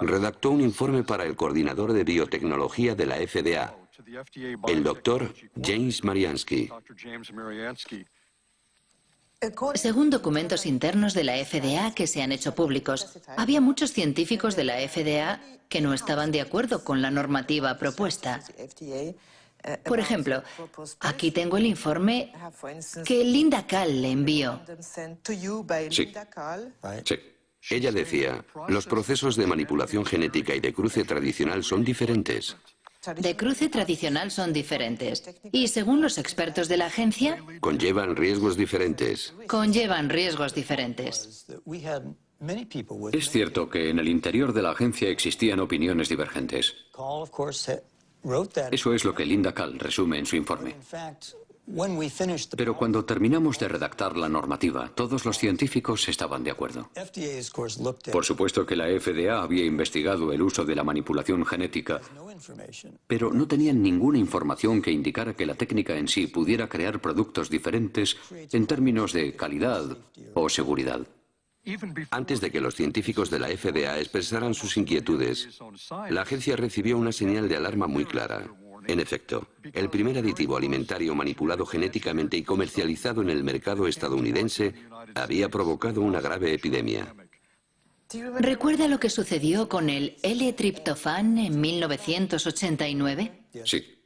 redactó un informe para el coordinador de biotecnología de la FDA, el doctor James Mariansky. Según documentos internos de la FDA que se han hecho públicos, había muchos científicos de la FDA que no estaban de acuerdo con la normativa propuesta. Por ejemplo, aquí tengo el informe que Linda Kahl le envió. Sí. Sí. Ella decía, los procesos de manipulación genética y de cruce tradicional son diferentes. De cruce tradicional son diferentes. Y según los expertos de la agencia, conllevan riesgos diferentes. Conllevan riesgos diferentes. Es cierto que en el interior de la agencia existían opiniones divergentes. Eso es lo que Linda Kahl resume en su informe. Pero cuando terminamos de redactar la normativa, todos los científicos estaban de acuerdo. Por supuesto que la FDA había investigado el uso de la manipulación genética, pero no tenían ninguna información que indicara que la técnica en sí pudiera crear productos diferentes en términos de calidad o seguridad. Antes de que los científicos de la FDA expresaran sus inquietudes, la agencia recibió una señal de alarma muy clara. En efecto, el primer aditivo alimentario manipulado genéticamente y comercializado en el mercado estadounidense había provocado una grave epidemia. ¿Recuerda lo que sucedió con el L-triptofán en 1989? Sí.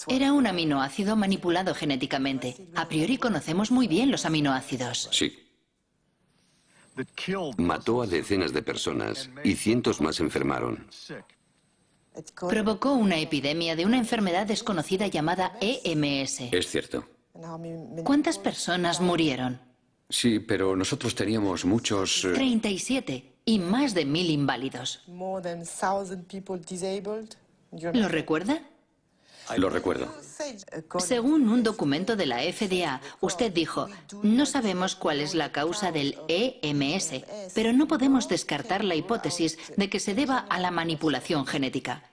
Era un aminoácido manipulado genéticamente. A priori conocemos muy bien los aminoácidos. Sí. Mató a decenas de personas y cientos más enfermaron. Provocó una epidemia de una enfermedad desconocida llamada EMS. Es cierto. ¿Cuántas personas murieron? Sí, pero nosotros teníamos muchos... 37 y más de 1000 inválidos. ¿Lo recuerda? Lo recuerdo. Según un documento de la FDA, usted dijo, no sabemos cuál es la causa del EMS, pero no podemos descartar la hipótesis de que se deba a la manipulación genética.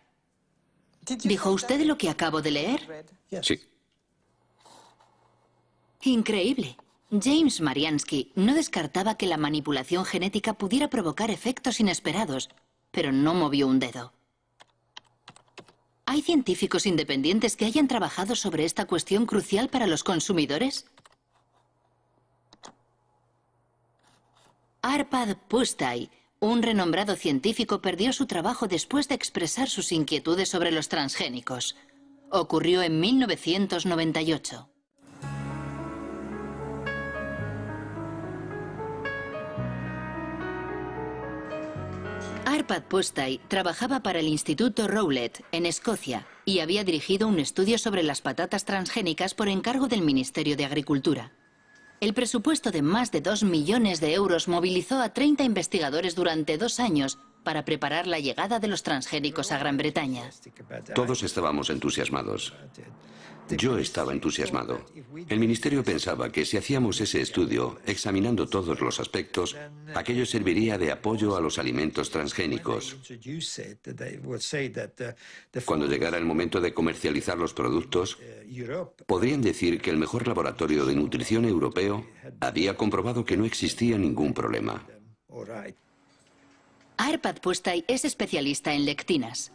¿Dijo usted lo que acabo de leer? Sí. Increíble. James Mariansky no descartaba que la manipulación genética pudiera provocar efectos inesperados, pero no movió un dedo. ¿Hay científicos independientes que hayan trabajado sobre esta cuestión crucial para los consumidores? Arpad Pusztai, un renombrado científico, perdió su trabajo después de expresar sus inquietudes sobre los transgénicos. Ocurrió en 1998. Arpad Pusztai trabajaba para el Instituto Rowlett, en Escocia, y había dirigido un estudio sobre las patatas transgénicas por encargo del Ministerio de Agricultura. El presupuesto de más de 2 millones de euros movilizó a 30 investigadores durante 2 años para preparar la llegada de los transgénicos a Gran Bretaña. Todos estábamos entusiasmados. Yo estaba entusiasmado. El ministerio pensaba que si hacíamos ese estudio, examinando todos los aspectos, aquello serviría de apoyo a los alimentos transgénicos. Cuando llegara el momento de comercializar los productos, podrían decir que el mejor laboratorio de nutrición europeo había comprobado que no existía ningún problema. Arpad Pusztai es especialista en lectinas.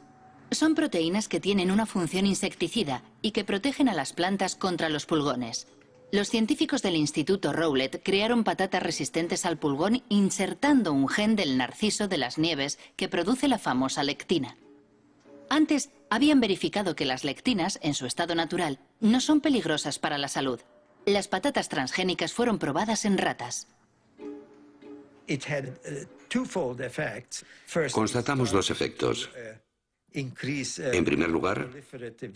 Son proteínas que tienen una función insecticida y que protegen a las plantas contra los pulgones. Los científicos del Instituto Rowlett crearon patatas resistentes al pulgón insertando un gen del narciso de las nieves que produce la famosa lectina. Antes, habían verificado que las lectinas, en su estado natural, no son peligrosas para la salud. Las patatas transgénicas fueron probadas en ratas. Constatamos 2 efectos. En primer lugar,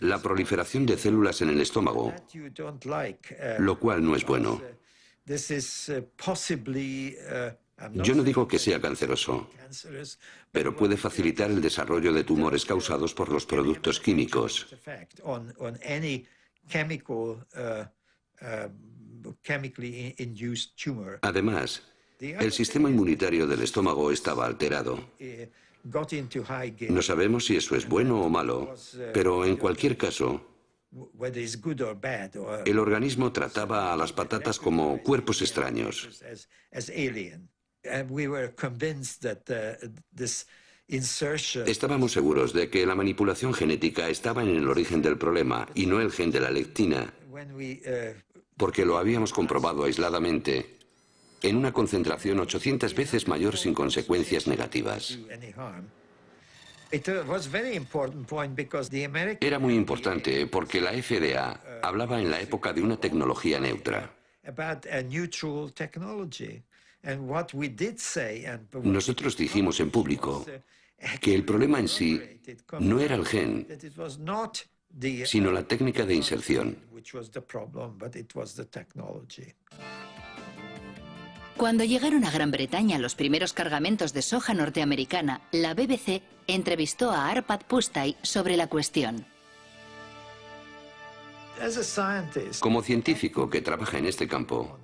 la proliferación de células en el estómago, lo cual no es bueno. Yo no digo que sea canceroso, pero puede facilitar el desarrollo de tumores causados por los productos químicos. Además, el sistema inmunitario del estómago estaba alterado. No sabemos si eso es bueno o malo, pero en cualquier caso, el organismo trataba a las patatas como cuerpos extraños. Estábamos seguros de que la manipulación genética estaba en el origen del problema y no el gen de la lectina, porque lo habíamos comprobado aisladamente en una concentración 800 veces mayor sin consecuencias negativas. Era muy importante porque la FDA hablaba en la época de una tecnología neutra. Nosotros dijimos en público que el problema en sí no era el gen, sino la técnica de inserción. Cuando llegaron a Gran Bretaña los primeros cargamentos de soja norteamericana, la BBC entrevistó a Arpad Pusztai sobre la cuestión. Como científico que trabaja en este campo,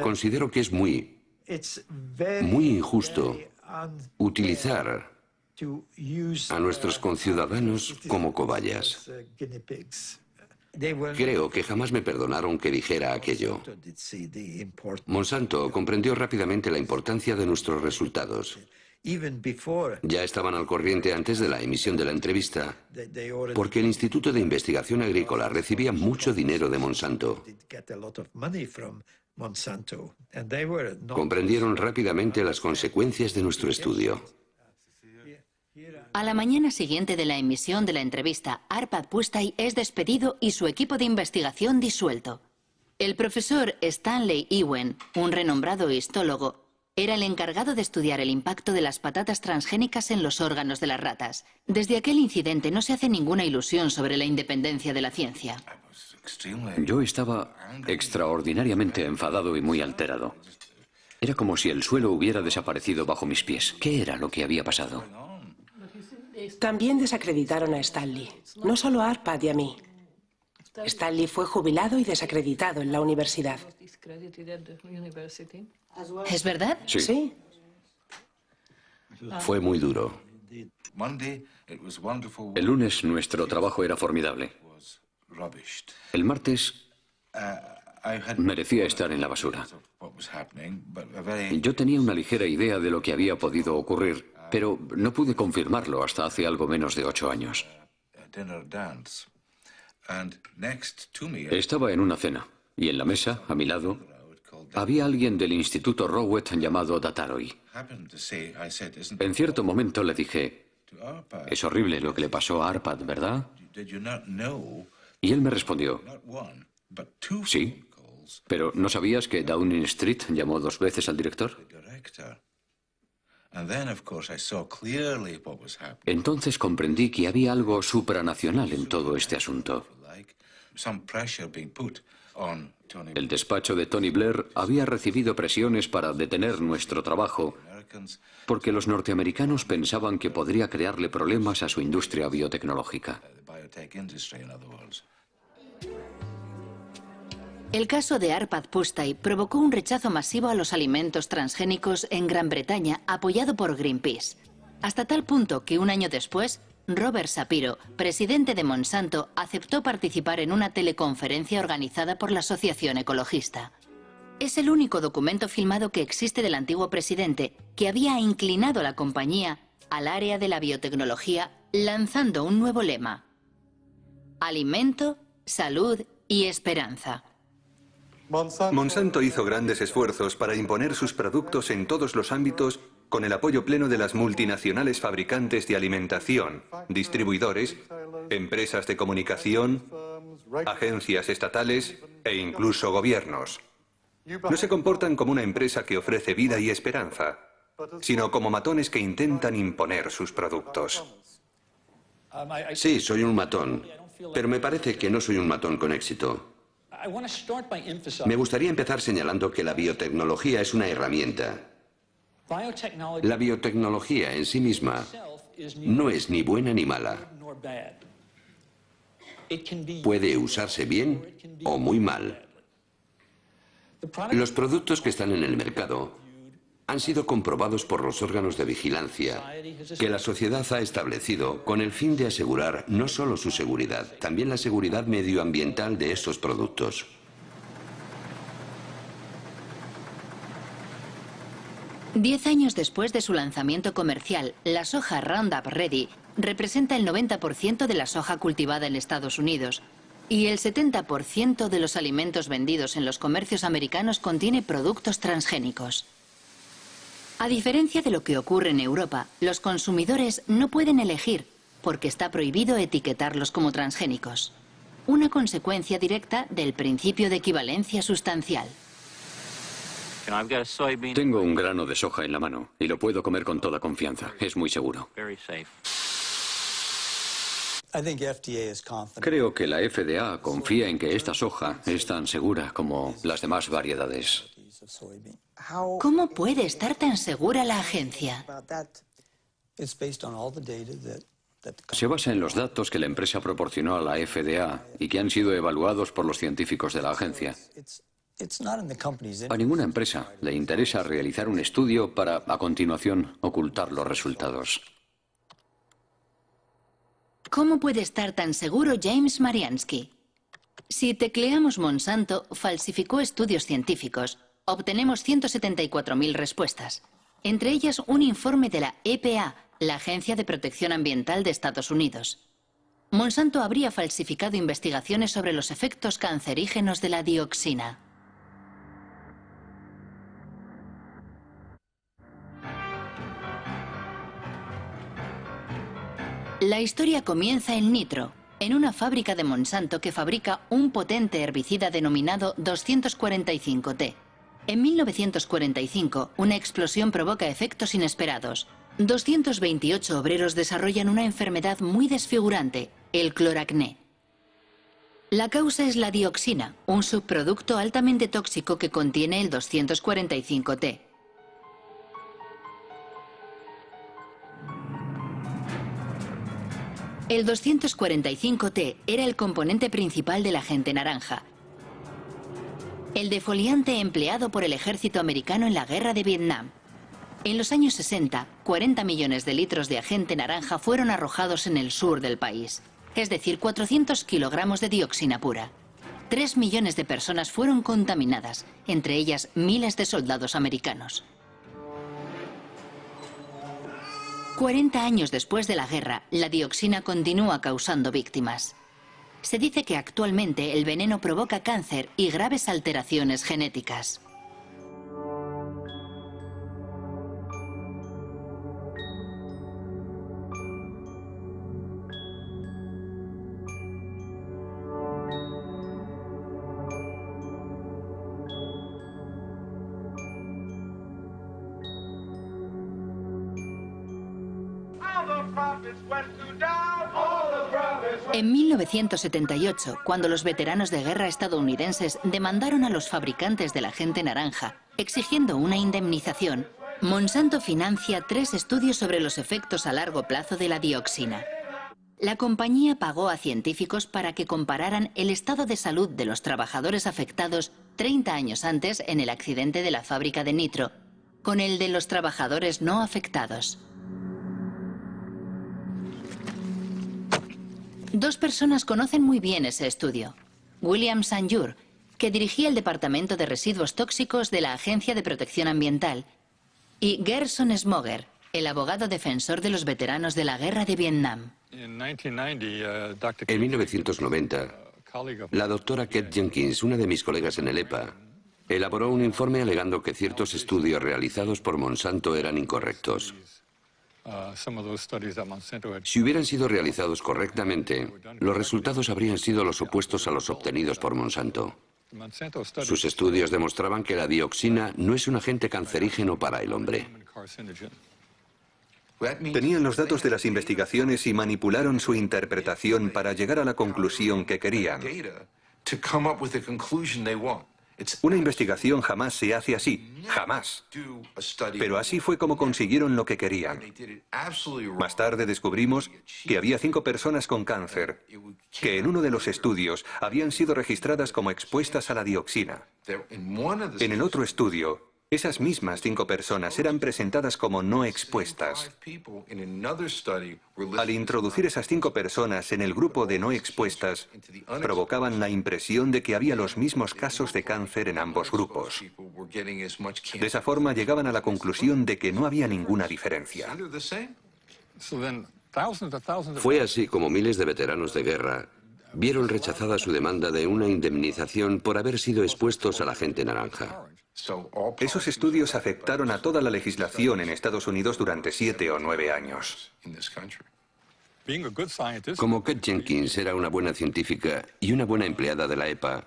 considero que es muy injusto utilizar a nuestros conciudadanos como cobayas. Creo que jamás me perdonaron que dijera aquello. Monsanto comprendió rápidamente la importancia de nuestros resultados. Ya estaban al corriente antes de la emisión de la entrevista, porque el Instituto de Investigación Agrícola recibía mucho dinero de Monsanto. Comprendieron rápidamente las consecuencias de nuestro estudio. A la mañana siguiente de la emisión de la entrevista, Arpad Pusztai es despedido y su equipo de investigación disuelto. El profesor Stanley Ewen, un renombrado histólogo, era el encargado de estudiar el impacto de las patatas transgénicas en los órganos de las ratas. Desde aquel incidente no se hace ninguna ilusión sobre la independencia de la ciencia. Yo estaba extraordinariamente enfadado y muy alterado. Era como si el suelo hubiera desaparecido bajo mis pies. ¿Qué era lo que había pasado? También desacreditaron a Stanley. No solo a Arpad y a mí. Stanley fue jubilado y desacreditado en la universidad. ¿Es verdad? Sí. Sí. Fue muy duro. El lunes nuestro trabajo era formidable. El martes merecía estar en la basura. Yo tenía una ligera idea de lo que había podido ocurrir, pero no pude confirmarlo hasta hace algo menos de 8 años. Estaba en una cena, y en la mesa, a mi lado, había alguien del Instituto Rowett llamado Dataroi. En cierto momento le dije, es horrible lo que le pasó a Arpad, ¿verdad? Y él me respondió, sí, pero ¿no sabías que Downing Street llamó 2 veces al director? Entonces comprendí que había algo supranacional en todo este asunto. El despacho de Tony Blair había recibido presiones para detener nuestro trabajo porque los norteamericanos pensaban que podría crearle problemas a su industria biotecnológica. El caso de Arpad Pusztai provocó un rechazo masivo a los alimentos transgénicos en Gran Bretaña, apoyado por Greenpeace. Hasta tal punto que un año después, Robert Shapiro, presidente de Monsanto, aceptó participar en una teleconferencia organizada por la Asociación Ecologista. Es el único documento filmado que existe del antiguo presidente que había inclinado la compañía al área de la biotecnología, lanzando un nuevo lema: alimento, salud y esperanza. Monsanto hizo grandes esfuerzos para imponer sus productos en todos los ámbitos con el apoyo pleno de las multinacionales fabricantes de alimentación, distribuidores, empresas de comunicación, agencias estatales e incluso gobiernos. No se comportan como una empresa que ofrece vida y esperanza, sino como matones que intentan imponer sus productos. Sí, soy un matón, pero me parece que no soy un matón con éxito. Me gustaría empezar señalando que la biotecnología es una herramienta. La biotecnología en sí misma no es ni buena ni mala. Puede usarse bien o muy mal. Los productos que están en el mercado han sido comprobados por los órganos de vigilancia que la sociedad ha establecido con el fin de asegurar no solo su seguridad, también la seguridad medioambiental de esos productos. Diez años después de su lanzamiento comercial, la soja Roundup Ready representa el 90% de la soja cultivada en Estados Unidos y el 70% de los alimentos vendidos en los comercios americanos contiene productos transgénicos. A diferencia de lo que ocurre en Europa, los consumidores no pueden elegir porque está prohibido etiquetarlos como transgénicos. Una consecuencia directa del principio de equivalencia sustancial. Tengo un grano de soja en la mano y lo puedo comer con toda confianza. Es muy seguro. Creo que la FDA confía en que esta soja es tan segura como las demás variedades. ¿Cómo puede estar tan segura la agencia? Se basa en los datos que la empresa proporcionó a la FDA y que han sido evaluados por los científicos de la agencia. A ninguna empresa le interesa realizar un estudio para, a continuación, ocultar los resultados. ¿Cómo puede estar tan seguro James Mariansky? Si tecleamos Monsanto falsificó estudios científicos, obtenemos 174.000 respuestas. Entre ellas un informe de la EPA, la Agencia de Protección Ambiental de Estados Unidos. Monsanto habría falsificado investigaciones sobre los efectos cancerígenos de la dioxina. La historia comienza en Nitro, en una fábrica de Monsanto que fabrica un potente herbicida denominado 245T. En 1945, una explosión provoca efectos inesperados. 228 obreros desarrollan una enfermedad muy desfigurante, el cloracné. La causa es la dioxina, un subproducto altamente tóxico que contiene el 245T. El 245T era el componente principal del agente naranja, el defoliante empleado por el ejército americano en la guerra de Vietnam. En los años 60, 40 millones de litros de agente naranja fueron arrojados en el sur del país, es decir, 400 kilogramos de dioxina pura. 3 millones de personas fueron contaminadas, entre ellas miles de soldados americanos. 40 años después de la guerra, la dioxina continúa causando víctimas. Se dice que actualmente el veneno provoca cáncer y graves alteraciones genéticas. En 1978, cuando los veteranos de guerra estadounidenses demandaron a los fabricantes del agente naranja, exigiendo una indemnización, Monsanto financia 3 estudios sobre los efectos a largo plazo de la dioxina. La compañía pagó a científicos para que compararan el estado de salud de los trabajadores afectados 30 años antes en el accidente de la fábrica de nitro, con el de los trabajadores no afectados. 2 personas conocen muy bien ese estudio. William Sanjur, que dirigía el Departamento de Residuos Tóxicos de la Agencia de Protección Ambiental, y Gerson Smoger, el abogado defensor de los veteranos de la Guerra de Vietnam. En 1990, la doctora Kate Jenkins, una de mis colegas en el EPA, elaboró un informe alegando que ciertos estudios realizados por Monsanto eran incorrectos. Si hubieran sido realizados correctamente, los resultados habrían sido los opuestos a los obtenidos por Monsanto. Sus estudios demostraban que la dioxina no es un agente cancerígeno para el hombre. Tenían los datos de las investigaciones y manipularon su interpretación para llegar a la conclusión que querían. Una investigación jamás se hace así, jamás. Pero así fue como consiguieron lo que querían. Más tarde descubrimos que había 5 personas con cáncer, que en uno de los estudios habían sido registradas como expuestas a la dioxina. En el otro estudio, esas mismas 5 personas eran presentadas como no expuestas. Al introducir esas 5 personas en el grupo de no expuestas, provocaban la impresión de que había los mismos casos de cáncer en ambos grupos. De esa forma llegaban a la conclusión de que no había ninguna diferencia. Fue así como miles de veteranos de guerra vieron rechazada su demanda de una indemnización por haber sido expuestos al agente naranja. Esos estudios afectaron a toda la legislación en Estados Unidos durante 7 o 9 años. Como Kate Jenkins era una buena científica y una buena empleada de la EPA,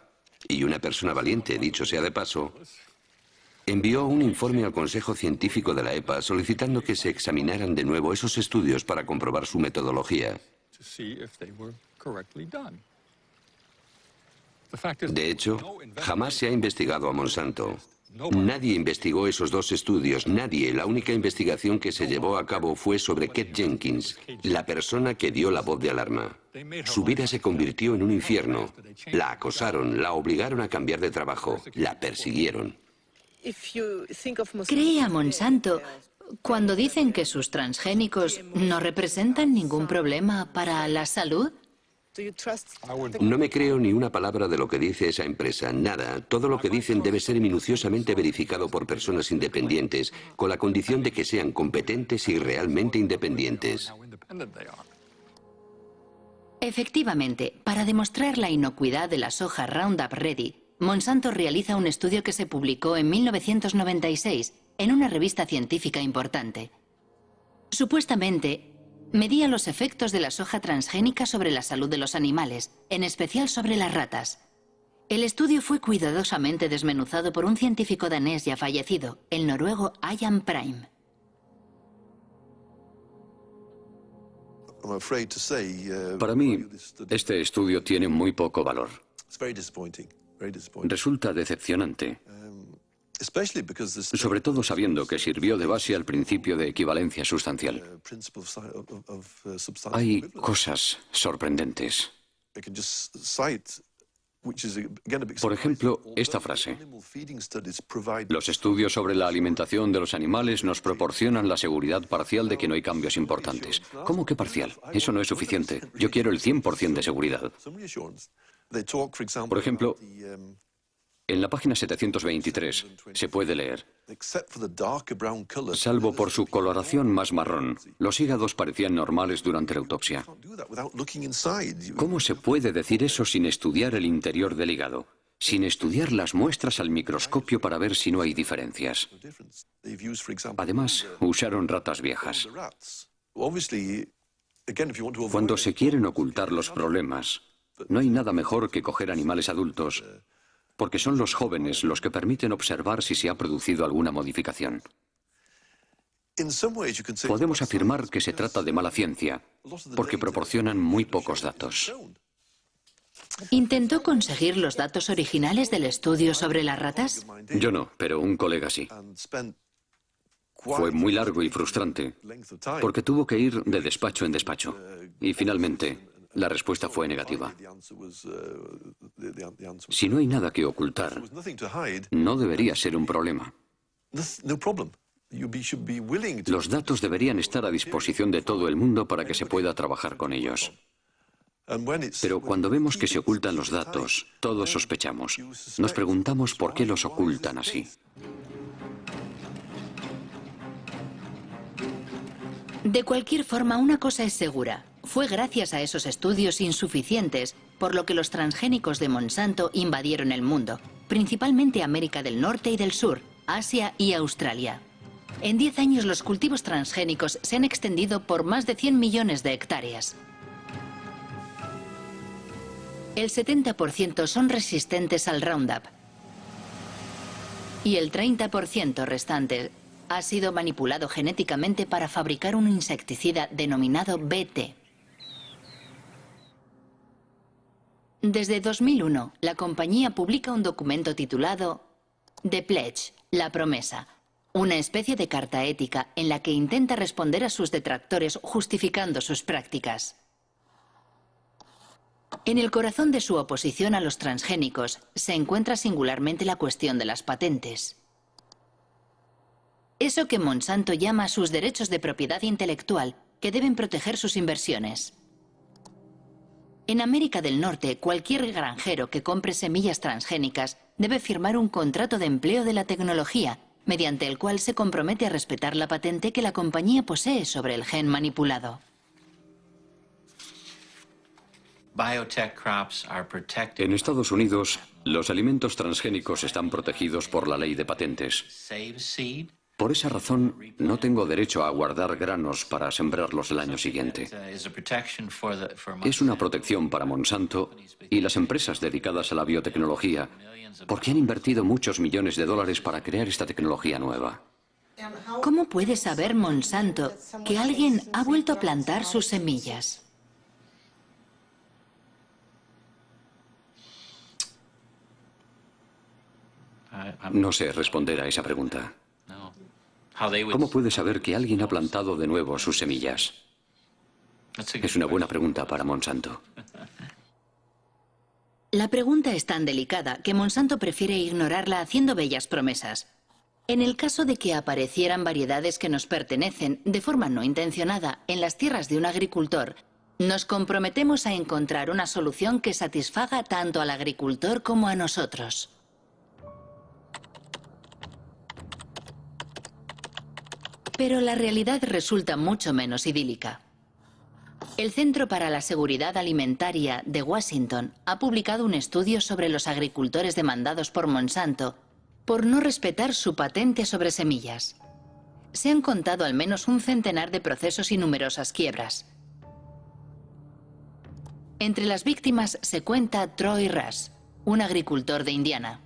y una persona valiente, dicho sea de paso, envió un informe al Consejo Científico de la EPA solicitando que se examinaran de nuevo esos estudios para comprobar su metodología. De hecho, jamás se ha investigado a Monsanto. Nadie investigó esos 2 estudios, nadie. La única investigación que se llevó a cabo fue sobre Kate Jenkins, la persona que dio la voz de alarma. Su vida se convirtió en un infierno. La acosaron, la obligaron a cambiar de trabajo, la persiguieron. ¿Cree a Monsanto cuando dicen que sus transgénicos no representan ningún problema para la salud? No me creo ni una palabra de lo que dice esa empresa, nada. Todo lo que dicen debe ser minuciosamente verificado por personas independientes, con la condición de que sean competentes y realmente independientes. Efectivamente, para demostrar la inocuidad de la soja Roundup Ready, Monsanto realiza un estudio que se publicó en 1996 en una revista científica importante. Supuestamente, medía los efectos de la soja transgénica sobre la salud de los animales, en especial sobre las ratas. El estudio fue cuidadosamente desmenuzado por un científico danés ya fallecido, el noruego Ian Prime. Para mí, este estudio tiene muy poco valor. Resulta decepcionante, sobre todo sabiendo que sirvió de base al principio de equivalencia sustancial. Hay cosas sorprendentes. Por ejemplo, esta frase: los estudios sobre la alimentación de los animales nos proporcionan la seguridad parcial de que no hay cambios importantes. ¿Cómo que parcial? Eso no es suficiente. Yo quiero el 100% de seguridad. Por ejemplo, en la página 723 se puede leer: salvo por su coloración más marrón, los hígados parecían normales durante la autopsia. ¿Cómo se puede decir eso sin estudiar el interior del hígado? Sin estudiar las muestras al microscopio para ver si no hay diferencias. Además, usaron ratas viejas. Cuando se quieren ocultar los problemas, no hay nada mejor que coger animales adultos, porque son los jóvenes los que permiten observar si se ha producido alguna modificación. Podemos afirmar que se trata de mala ciencia, porque proporcionan muy pocos datos. ¿Intentó conseguir los datos originales del estudio sobre las ratas? Yo no, pero un colega sí. Fue muy largo y frustrante, porque tuvo que ir de despacho en despacho. Y finalmente, la respuesta fue negativa. Si no hay nada que ocultar, no debería ser un problema. Los datos deberían estar a disposición de todo el mundo para que se pueda trabajar con ellos. Pero cuando vemos que se ocultan los datos, todos sospechamos. Nos preguntamos por qué los ocultan así. De cualquier forma, una cosa es segura. Fue gracias a esos estudios insuficientes por lo que los transgénicos de Monsanto invadieron el mundo, principalmente América del Norte y del Sur, Asia y Australia. En 10 años los cultivos transgénicos se han extendido por más de 100 millones de hectáreas. El 70% son resistentes al Roundup y el 30% restante ha sido manipulado genéticamente para fabricar un insecticida denominado BT. Desde 2001, la compañía publica un documento titulado The Pledge, la promesa, una especie de carta ética en la que intenta responder a sus detractores justificando sus prácticas. En el corazón de su oposición a los transgénicos se encuentra singularmente la cuestión de las patentes. Eso que Monsanto llama sus derechos de propiedad intelectual, que deben proteger sus inversiones. En América del Norte, cualquier granjero que compre semillas transgénicas debe firmar un contrato de empleo de la tecnología, mediante el cual se compromete a respetar la patente que la compañía posee sobre el gen manipulado. En Estados Unidos, los alimentos transgénicos están protegidos por la ley de patentes. Por esa razón, no tengo derecho a guardar granos para sembrarlos el año siguiente. Es una protección para Monsanto y las empresas dedicadas a la biotecnología, porque han invertido muchos millones de dólares para crear esta tecnología nueva. ¿Cómo puede saber Monsanto que alguien ha vuelto a plantar sus semillas? No sé responder a esa pregunta. ¿Cómo puede saber que alguien ha plantado de nuevo sus semillas? Es una buena pregunta para Monsanto. La pregunta es tan delicada que Monsanto prefiere ignorarla haciendo bellas promesas. En el caso de que aparecieran variedades que nos pertenecen de forma no intencionada en las tierras de un agricultor, nos comprometemos a encontrar una solución que satisfaga tanto al agricultor como a nosotros. Pero la realidad resulta mucho menos idílica. El Centro para la Seguridad Alimentaria de Washington ha publicado un estudio sobre los agricultores demandados por Monsanto por no respetar su patente sobre semillas. Se han contado al menos un centenar de procesos y numerosas quiebras. Entre las víctimas se cuenta Troy Rush, un agricultor de Indiana.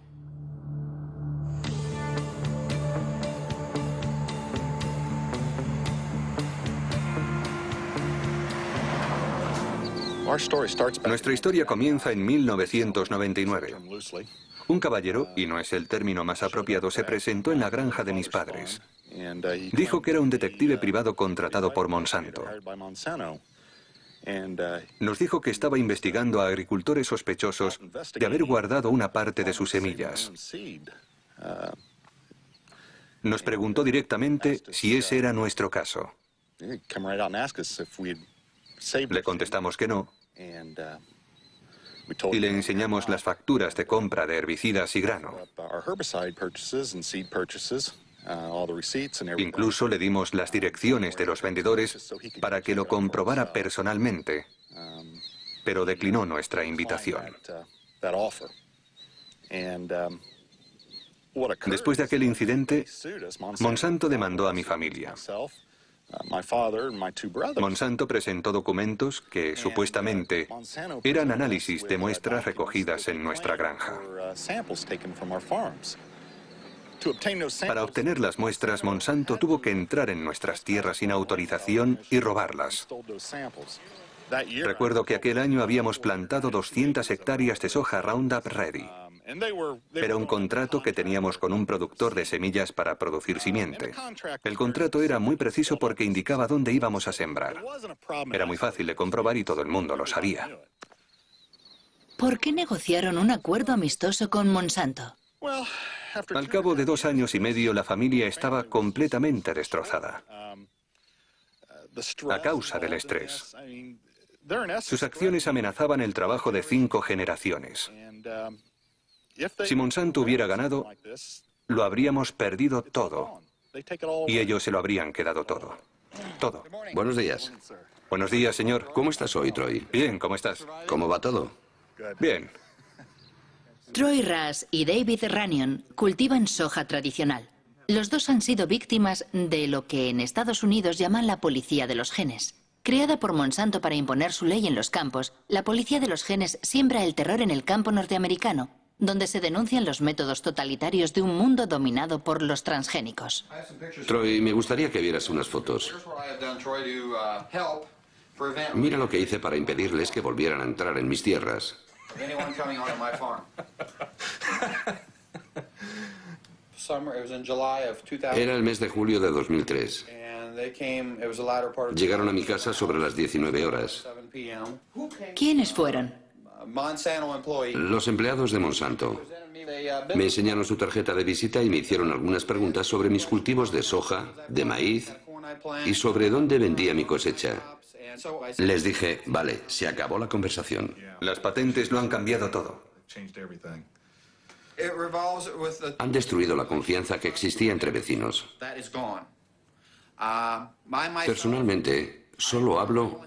Nuestra historia comienza en 1999. Un caballero, y no es el término más apropiado, se presentó en la granja de mis padres. Dijo que era un detective privado contratado por Monsanto. Nos dijo que estaba investigando a agricultores sospechosos de haber guardado una parte de sus semillas. Nos preguntó directamente si ese era nuestro caso. Le contestamos que no, y le enseñamos las facturas de compra de herbicidas y grano. Incluso le dimos las direcciones de los vendedores para que lo comprobara personalmente, pero declinó nuestra invitación. Después de aquel incidente, Monsanto demandó a mi familia. Monsanto presentó documentos que, supuestamente, eran análisis de muestras recogidas en nuestra granja. Para obtener las muestras, Monsanto tuvo que entrar en nuestras tierras sin autorización y robarlas. Recuerdo que aquel año habíamos plantado 200 hectáreas de soja Roundup Ready. Era un contrato que teníamos con un productor de semillas para producir simiente. El contrato era muy preciso porque indicaba dónde íbamos a sembrar. Era muy fácil de comprobar y todo el mundo lo sabía. ¿Por qué negociaron un acuerdo amistoso con Monsanto? Al cabo de 2 años y medio, la familia estaba completamente destrozada a causa del estrés. Sus acciones amenazaban el trabajo de 5 generaciones. Si Monsanto hubiera ganado, lo habríamos perdido todo. Y ellos se lo habrían quedado todo. Todo. Buenos días. Buenos días, señor. ¿Cómo estás hoy, Troy? Bien, ¿cómo estás? ¿Cómo va todo? Bien. Troy Rush y David Runyon cultivan soja tradicional. Los dos han sido víctimas de lo que en Estados Unidos llaman la policía de los genes. Creada por Monsanto para imponer su ley en los campos, la policía de los genes siembra el terror en el campo norteamericano, donde se denuncian los métodos totalitarios de un mundo dominado por los transgénicos. Troy, me gustaría que vieras unas fotos. Mira lo que hice para impedirles que volvieran a entrar en mis tierras. Era el mes de julio de 2003. Llegaron a mi casa sobre las 19 horas. ¿Quiénes fueron? Los empleados de Monsanto. Me enseñaron su tarjeta de visita y me hicieron algunas preguntas sobre mis cultivos de soja, de maíz y sobre dónde vendía mi cosecha. Les dije, vale, se acabó la conversación. Las patentes lo han cambiado todo. Han destruido la confianza que existía entre vecinos. Personalmente, solo hablo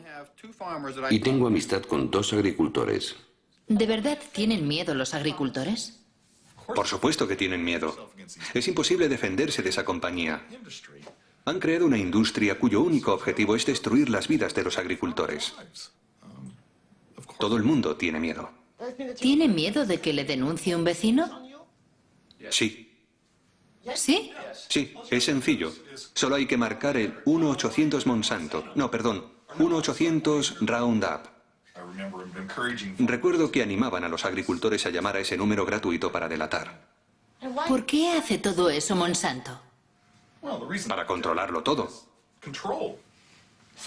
y tengo amistad con 2 agricultores. ¿De verdad tienen miedo los agricultores? Por supuesto que tienen miedo. Es imposible defenderse de esa compañía. Han creado una industria cuyo único objetivo es destruir las vidas de los agricultores. Todo el mundo tiene miedo. ¿Tiene miedo de que le denuncie un vecino? Sí. ¿Sí? Sí, es sencillo. Solo hay que marcar el 1-800 Monsanto. No, perdón, 1-800 Roundup. Recuerdo que animaban a los agricultores a llamar a ese número gratuito para delatar. ¿Por qué hace todo eso Monsanto? Para controlarlo todo.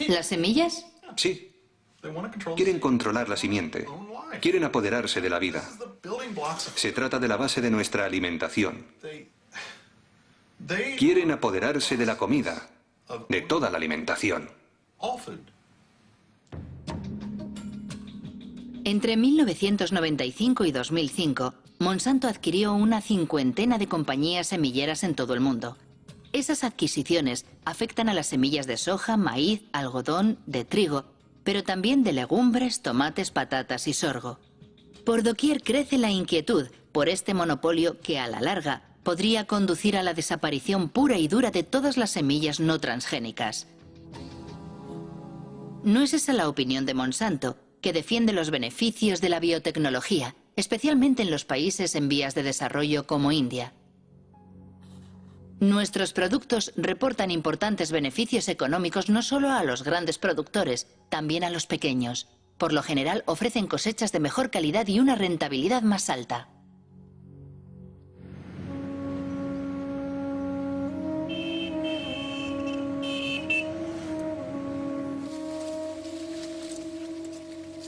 ¿Las semillas? Sí. Quieren controlar la simiente. Quieren apoderarse de la vida. Se trata de la base de nuestra alimentación. Quieren apoderarse de la comida, de toda la alimentación. Entre 1995 y 2005, Monsanto adquirió una 50 de compañías semilleras en todo el mundo. Esas adquisiciones afectan a las semillas de soja, maíz, algodón, de trigo, pero también de legumbres, tomates, patatas y sorgo. Por doquier crece la inquietud por este monopolio que, a la larga, podría conducir a la desaparición pura y dura de todas las semillas no transgénicas. No es esa la opinión de Monsanto, que defiende los beneficios de la biotecnología, especialmente en los países en vías de desarrollo como India. Nuestros productos reportan importantes beneficios económicos no solo a los grandes productores, también a los pequeños. Por lo general ofrecen cosechas de mejor calidad y una rentabilidad más alta.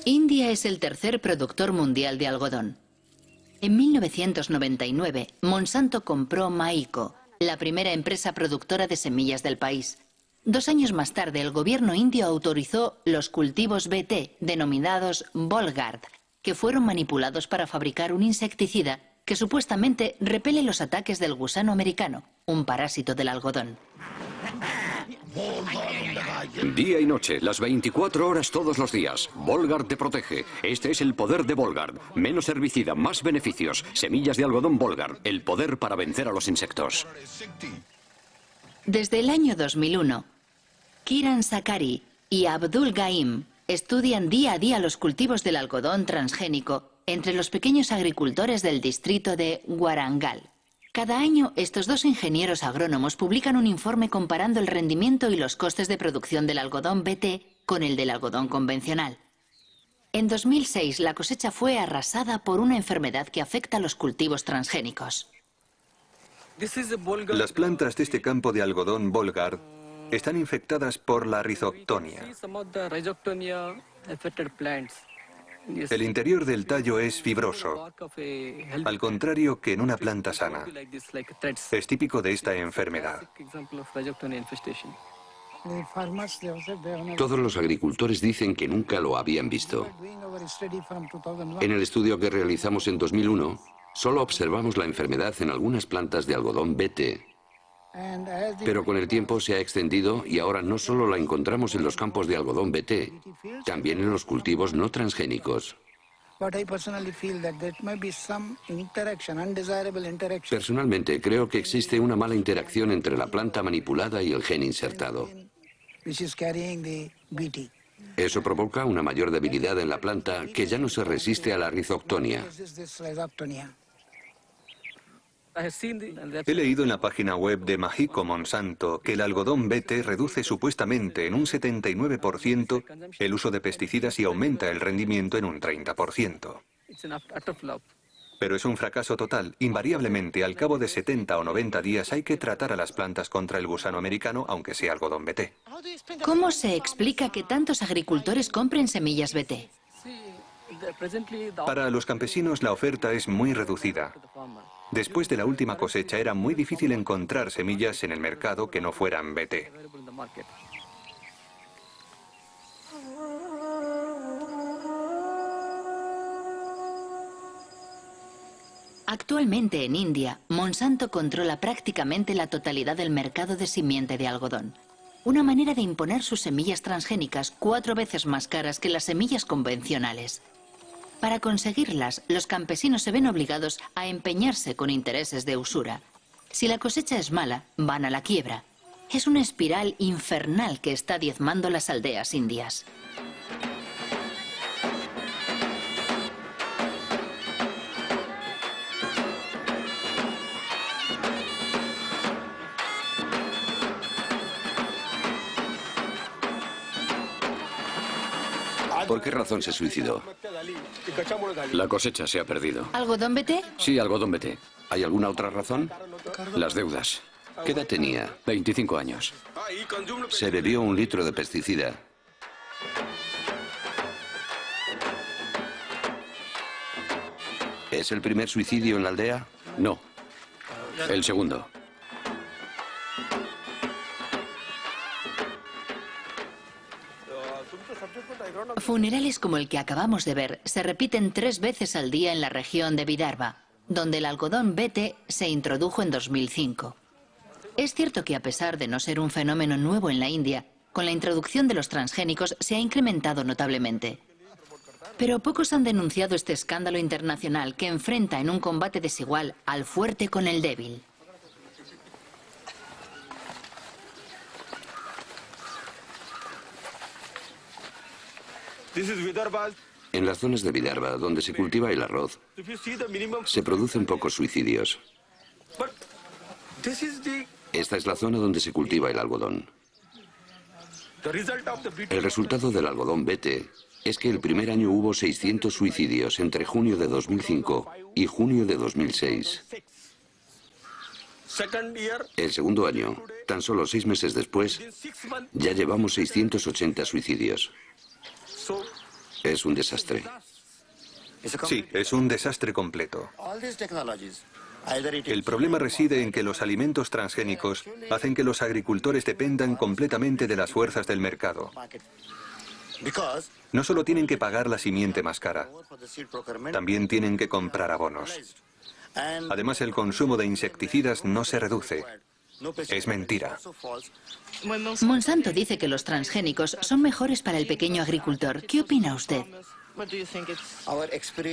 India es el tercer productor mundial de algodón. En 1999, Monsanto compró Maiko, la primera empresa productora de semillas del país. 2 años más tarde, el gobierno indio autorizó los cultivos BT, denominados Bollgard, que fueron manipulados para fabricar un insecticida que supuestamente repele los ataques del gusano americano, un parásito del algodón. Día y noche, las 24 horas todos los días. Bollgard te protege. Este es el poder de Bollgard. Menos herbicida, más beneficios. Semillas de algodón Bollgard. El poder para vencer a los insectos. Desde el año 2001, Kiran Sakari y Abdul Gaim estudian día a día los cultivos del algodón transgénico entre los pequeños agricultores del distrito de Warangal. Cada año, estos 2 ingenieros agrónomos publican un informe comparando el rendimiento y los costes de producción del algodón BT con el del algodón convencional. En 2006, la cosecha fue arrasada por una enfermedad que afecta a los cultivos transgénicos. Las plantas de este campo de algodón Bollgard están infectadas por la Rhizoctonia. El interior del tallo es fibroso, al contrario que en una planta sana. Es típico de esta enfermedad. Todos los agricultores dicen que nunca lo habían visto. En el estudio que realizamos en 2001, solo observamos la enfermedad en algunas plantas de algodón BT. Pero con el tiempo se ha extendido y ahora no solo la encontramos en los campos de algodón BT, también en los cultivos no transgénicos. Personalmente creo que existe una mala interacción entre la planta manipulada y el gen insertado. Eso provoca una mayor debilidad en la planta que ya no se resiste a la Rhizoctonia. He leído en la página web de Mahiko Monsanto que el algodón BT reduce supuestamente en un 79% el uso de pesticidas y aumenta el rendimiento en un 30%. Pero es un fracaso total. Invariablemente, al cabo de 70 o 90 días hay que tratar a las plantas contra el gusano americano, aunque sea algodón BT. ¿Cómo se explica que tantos agricultores compren semillas BT? Para los campesinos la oferta es muy reducida. Después de la última cosecha era muy difícil encontrar semillas en el mercado que no fueran BT. Actualmente en India, Monsanto controla prácticamente la totalidad del mercado de simiente de algodón. Una manera de imponer sus semillas transgénicas 4 veces más caras que las semillas convencionales. Para conseguirlas, los campesinos se ven obligados a empeñarse con intereses de usura. Si la cosecha es mala, van a la quiebra. Es una espiral infernal que está diezmando las aldeas indias. ¿Por qué razón se suicidó? La cosecha se ha perdido. ¿Algodón BT? Sí, algodón BT. ¿Hay alguna otra razón? Las deudas. ¿Qué edad tenía? 25 años. Se bebió 1 litro de pesticida. ¿Es el primer suicidio en la aldea? No. El segundo. Funerales como el que acabamos de ver se repiten 3 veces al día en la región de Vidarbha, donde el algodón BT se introdujo en 2005. Es cierto que a pesar de no ser un fenómeno nuevo en la India, con la introducción de los transgénicos se ha incrementado notablemente. Pero pocos han denunciado este escándalo internacional que enfrenta en un combate desigual al fuerte con el débil. En las zonas de Vidarbha, donde se cultiva el arroz, se producen pocos suicidios. Esta es la zona donde se cultiva el algodón. El resultado del algodón BT es que el primer año hubo 600 suicidios entre junio de 2005 y junio de 2006. El segundo año, tan solo 6 meses después, ya llevamos 680 suicidios. Es un desastre. Sí, es un desastre completo. El problema reside en que los alimentos transgénicos hacen que los agricultores dependan completamente de las fuerzas del mercado. No solo tienen que pagar la simiente más cara, también tienen que comprar abonos. Además, el consumo de insecticidas no se reduce. Es mentira. Monsanto dice que los transgénicos son mejores para el pequeño agricultor. ¿Qué opina usted?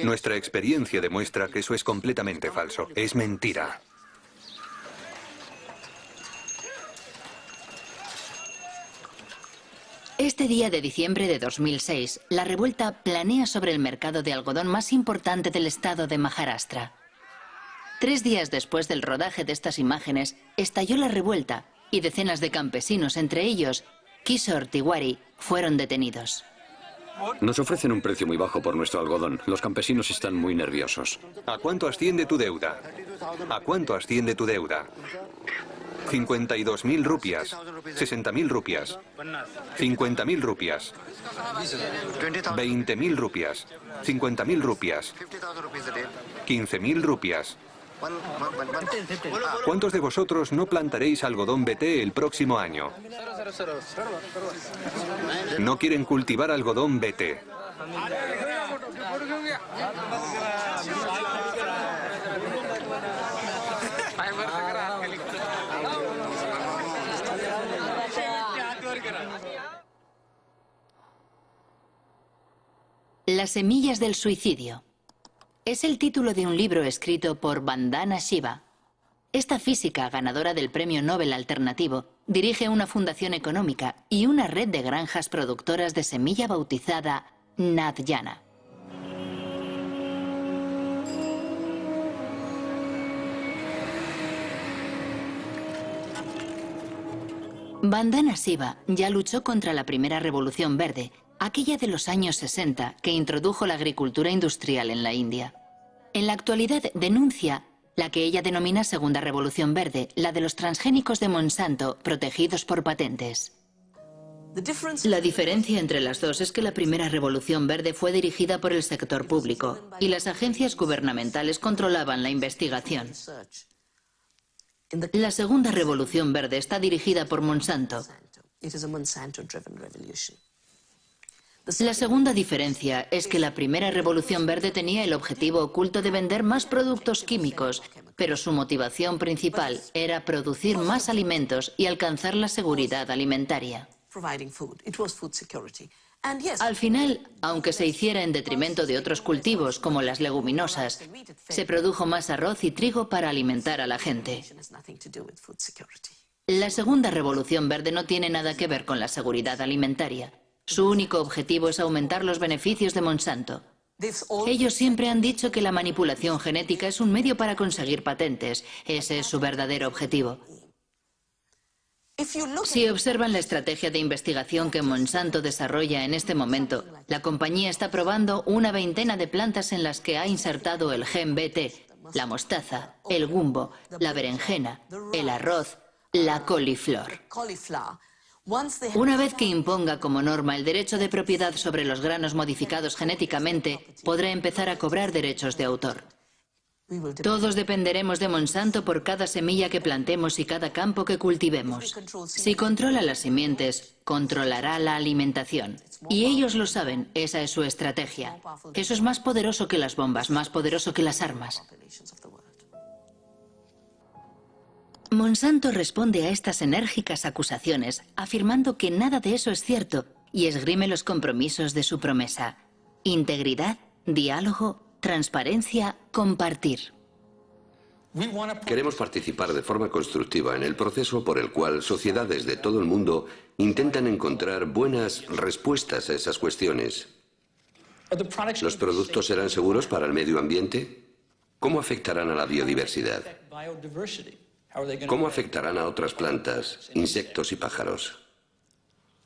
Nuestra experiencia demuestra que eso es completamente falso. Es mentira. Este día de diciembre de 2006, la revuelta planea sobre el mercado de algodón más importante del estado de Maharashtra. 3 días después del rodaje de estas imágenes, estalló la revuelta y decenas de campesinos, entre ellos Kishore Tiwari, fueron detenidos. Nos ofrecen un precio muy bajo por nuestro algodón. Los campesinos están muy nerviosos. ¿A cuánto asciende tu deuda? ¿A cuánto asciende tu deuda? 52.000 rupias, 60.000 rupias, 50.000 rupias, 20.000 rupias, 50.000 rupias, 15.000 rupias. ¿Cuántos de vosotros no plantaréis algodón BT el próximo año? No quieren cultivar algodón BT. Las semillas del suicidio. Es el título de un libro escrito por Vandana Shiva. Esta física, ganadora del Premio Nobel Alternativo, dirige una fundación económica y una red de granjas productoras de semilla bautizada Nadyana. Vandana Shiva ya luchó contra la primera revolución verde, aquella de los años 60 que introdujo la agricultura industrial en la India. En la actualidad denuncia la que ella denomina Segunda Revolución Verde, la de los transgénicos de Monsanto protegidos por patentes. La diferencia entre las dos es que la primera Revolución Verde fue dirigida por el sector público y las agencias gubernamentales controlaban la investigación. La Segunda Revolución Verde está dirigida por Monsanto. La segunda diferencia es que la primera Revolución Verde tenía el objetivo oculto de vender más productos químicos, pero su motivación principal era producir más alimentos y alcanzar la seguridad alimentaria. Al final, aunque se hiciera en detrimento de otros cultivos como las leguminosas, se produjo más arroz y trigo para alimentar a la gente. La segunda Revolución Verde no tiene nada que ver con la seguridad alimentaria. Su único objetivo es aumentar los beneficios de Monsanto. Ellos siempre han dicho que la manipulación genética es un medio para conseguir patentes. Ese es su verdadero objetivo. Si observan la estrategia de investigación que Monsanto desarrolla en este momento, la compañía está probando una veintena de plantas en las que ha insertado el gen BT, la mostaza, el gumbo, la berenjena, el arroz, la coliflor. Una vez que imponga como norma el derecho de propiedad sobre los granos modificados genéticamente, podrá empezar a cobrar derechos de autor. Todos dependeremos de Monsanto por cada semilla que plantemos y cada campo que cultivemos. Si controla las simientes, controlará la alimentación. Y ellos lo saben, esa es su estrategia. Eso es más poderoso que las bombas, más poderoso que las armas. Monsanto responde a estas enérgicas acusaciones afirmando que nada de eso es cierto y esgrime los compromisos de su promesa: integridad, diálogo, transparencia, compartir. Queremos participar de forma constructiva en el proceso por el cual sociedades de todo el mundo intentan encontrar buenas respuestas a esas cuestiones. ¿Los productos serán seguros para el medio ambiente? ¿Cómo afectarán a la biodiversidad? ¿Cómo afectarán a otras plantas, insectos y pájaros?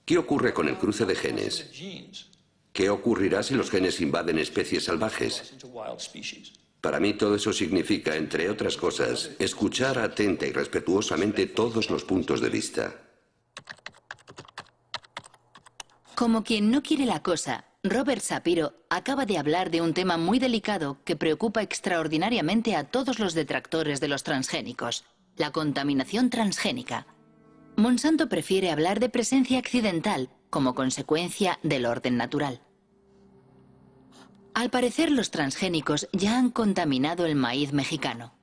¿Qué ocurre con el cruce de genes? ¿Qué ocurrirá si los genes invaden especies salvajes? Para mí todo eso significa, entre otras cosas, escuchar atenta y respetuosamente todos los puntos de vista. Como quien no quiere la cosa, Robert Shapiro acaba de hablar de un tema muy delicado que preocupa extraordinariamente a todos los detractores de los transgénicos: la contaminación transgénica. Monsanto prefiere hablar de presencia accidental como consecuencia del orden natural. Al parecer, los transgénicos ya han contaminado el maíz mexicano.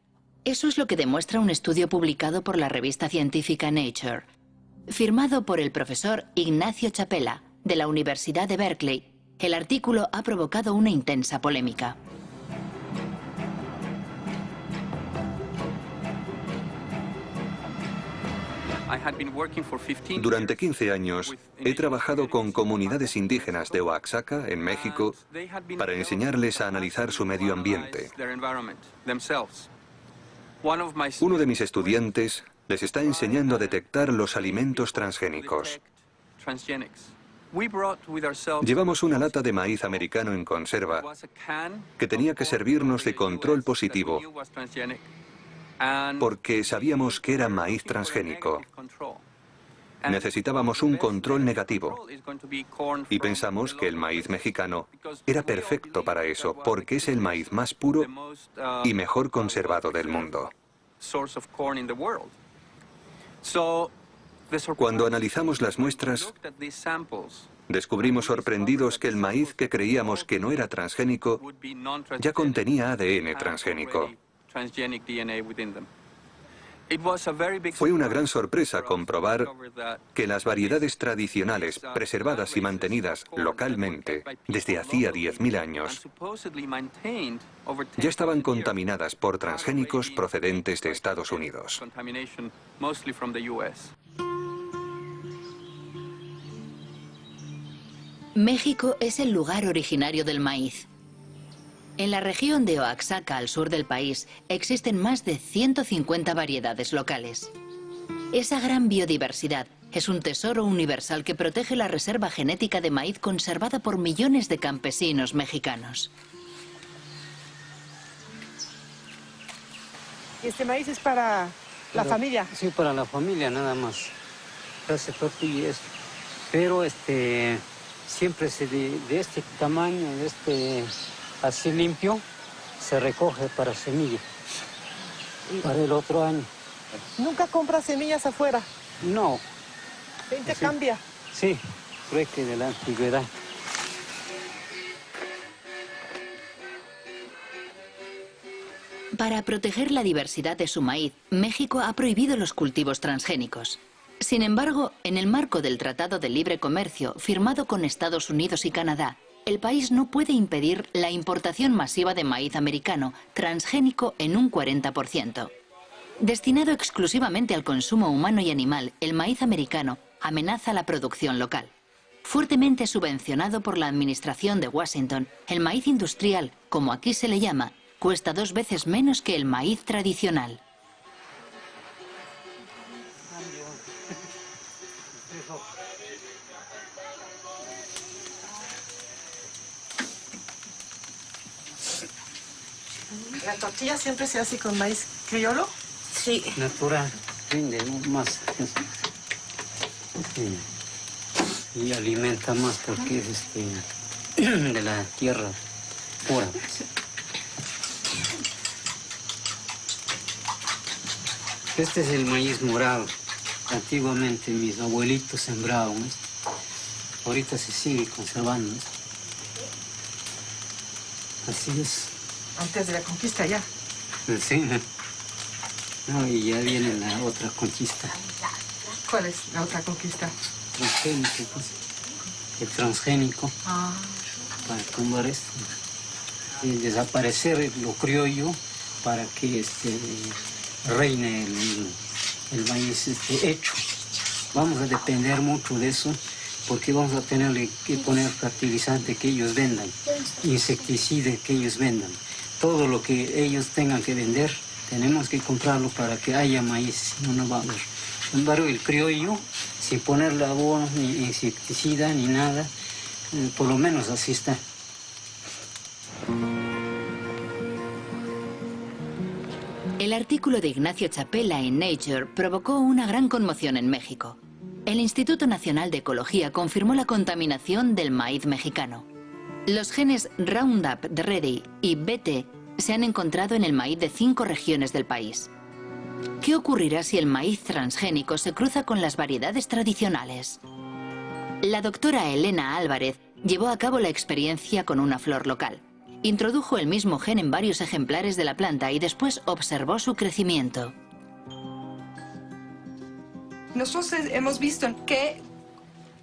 Eso es lo que demuestra un estudio publicado por la revista científica Nature, firmado por el profesor Ignacio Chapela, de la Universidad de Berkeley. El artículo ha provocado una intensa polémica. Durante 15 años he trabajado con comunidades indígenas de Oaxaca, en México, para enseñarles a analizar su medio ambiente. Uno de mis estudiantes les está enseñando a detectar los alimentos transgénicos. Llevamos una lata de maíz americano en conserva que tenía que servirnos de control positivo porque sabíamos que era maíz transgénico. Necesitábamos un control negativo y pensamos que el maíz mexicano era perfecto para eso, porque es el maíz más puro y mejor conservado del mundo. Cuando analizamos las muestras, descubrimos sorprendidos que el maíz que creíamos que no era transgénico ya contenía ADN transgénico. Fue una gran sorpresa comprobar que las variedades tradicionales, preservadas y mantenidas localmente desde hacía 10.000 años, ya estaban contaminadas por transgénicos procedentes de Estados Unidos. México es el lugar originario del maíz. En la región de Oaxaca, al sur del país, existen más de 150 variedades locales. Esa gran biodiversidad es un tesoro universal que protege la reserva genética de maíz conservada por millones de campesinos mexicanos. ¿Este maíz es para la familia? Sí, para la familia nada más. Hace tortillas, pero siempre de este tamaño, así limpio, se recoge para semilla, para el otro año. ¿Nunca compras semillas afuera? No. ¿Se intercambia? Sí, creo que de la antigüedad. Para proteger la diversidad de su maíz, México ha prohibido los cultivos transgénicos. Sin embargo, en el marco del Tratado de Libre Comercio firmado con Estados Unidos y Canadá, el país no puede impedir la importación masiva de maíz americano transgénico en un 40%. Destinado exclusivamente al consumo humano y animal, el maíz americano amenaza la producción local. Fuertemente subvencionado por la administración de Washington, el maíz industrial, como aquí se le llama, cuesta 2 veces menos que el maíz tradicional. ¿La tortilla siempre se hace con maíz criollo? Sí. Natural, rinde más. Y alimenta más porque es de la tierra pura. Este es el maíz morado. Antiguamente mis abuelitos sembraban. Ahorita se sigue conservando. Así es. Antes de la conquista ya. Sí. No, y ya viene la otra conquista. ¿Cuál es la otra conquista? Transgénico, pues. El transgénico. Para tumbar esto. Y desaparecer lo criollo para que reine el maíz hecho. Vamos a depender mucho de eso porque vamos a tener que poner fertilizante que ellos vendan, insecticida que ellos vendan. Todo lo que ellos tengan que vender, tenemos que comprarlo para que haya maíz, si no, no va a haber. Sin embargo, el criollo, sin ponerle abono, ni insecticida, ni nada, Por lo menos así está. El artículo de Ignacio Chapela en Nature provocó una gran conmoción en México. El Instituto Nacional de Ecología confirmó la contaminación del maíz mexicano. Los genes Roundup Ready y BT se han encontrado en el maíz de 5 regiones del país. ¿Qué ocurrirá si el maíz transgénico se cruza con las variedades tradicionales? La doctora Elena Álvarez llevó a cabo la experiencia con una flor local. Introdujo el mismo gen en varios ejemplares de la planta y después observó su crecimiento. Nosotros hemos visto que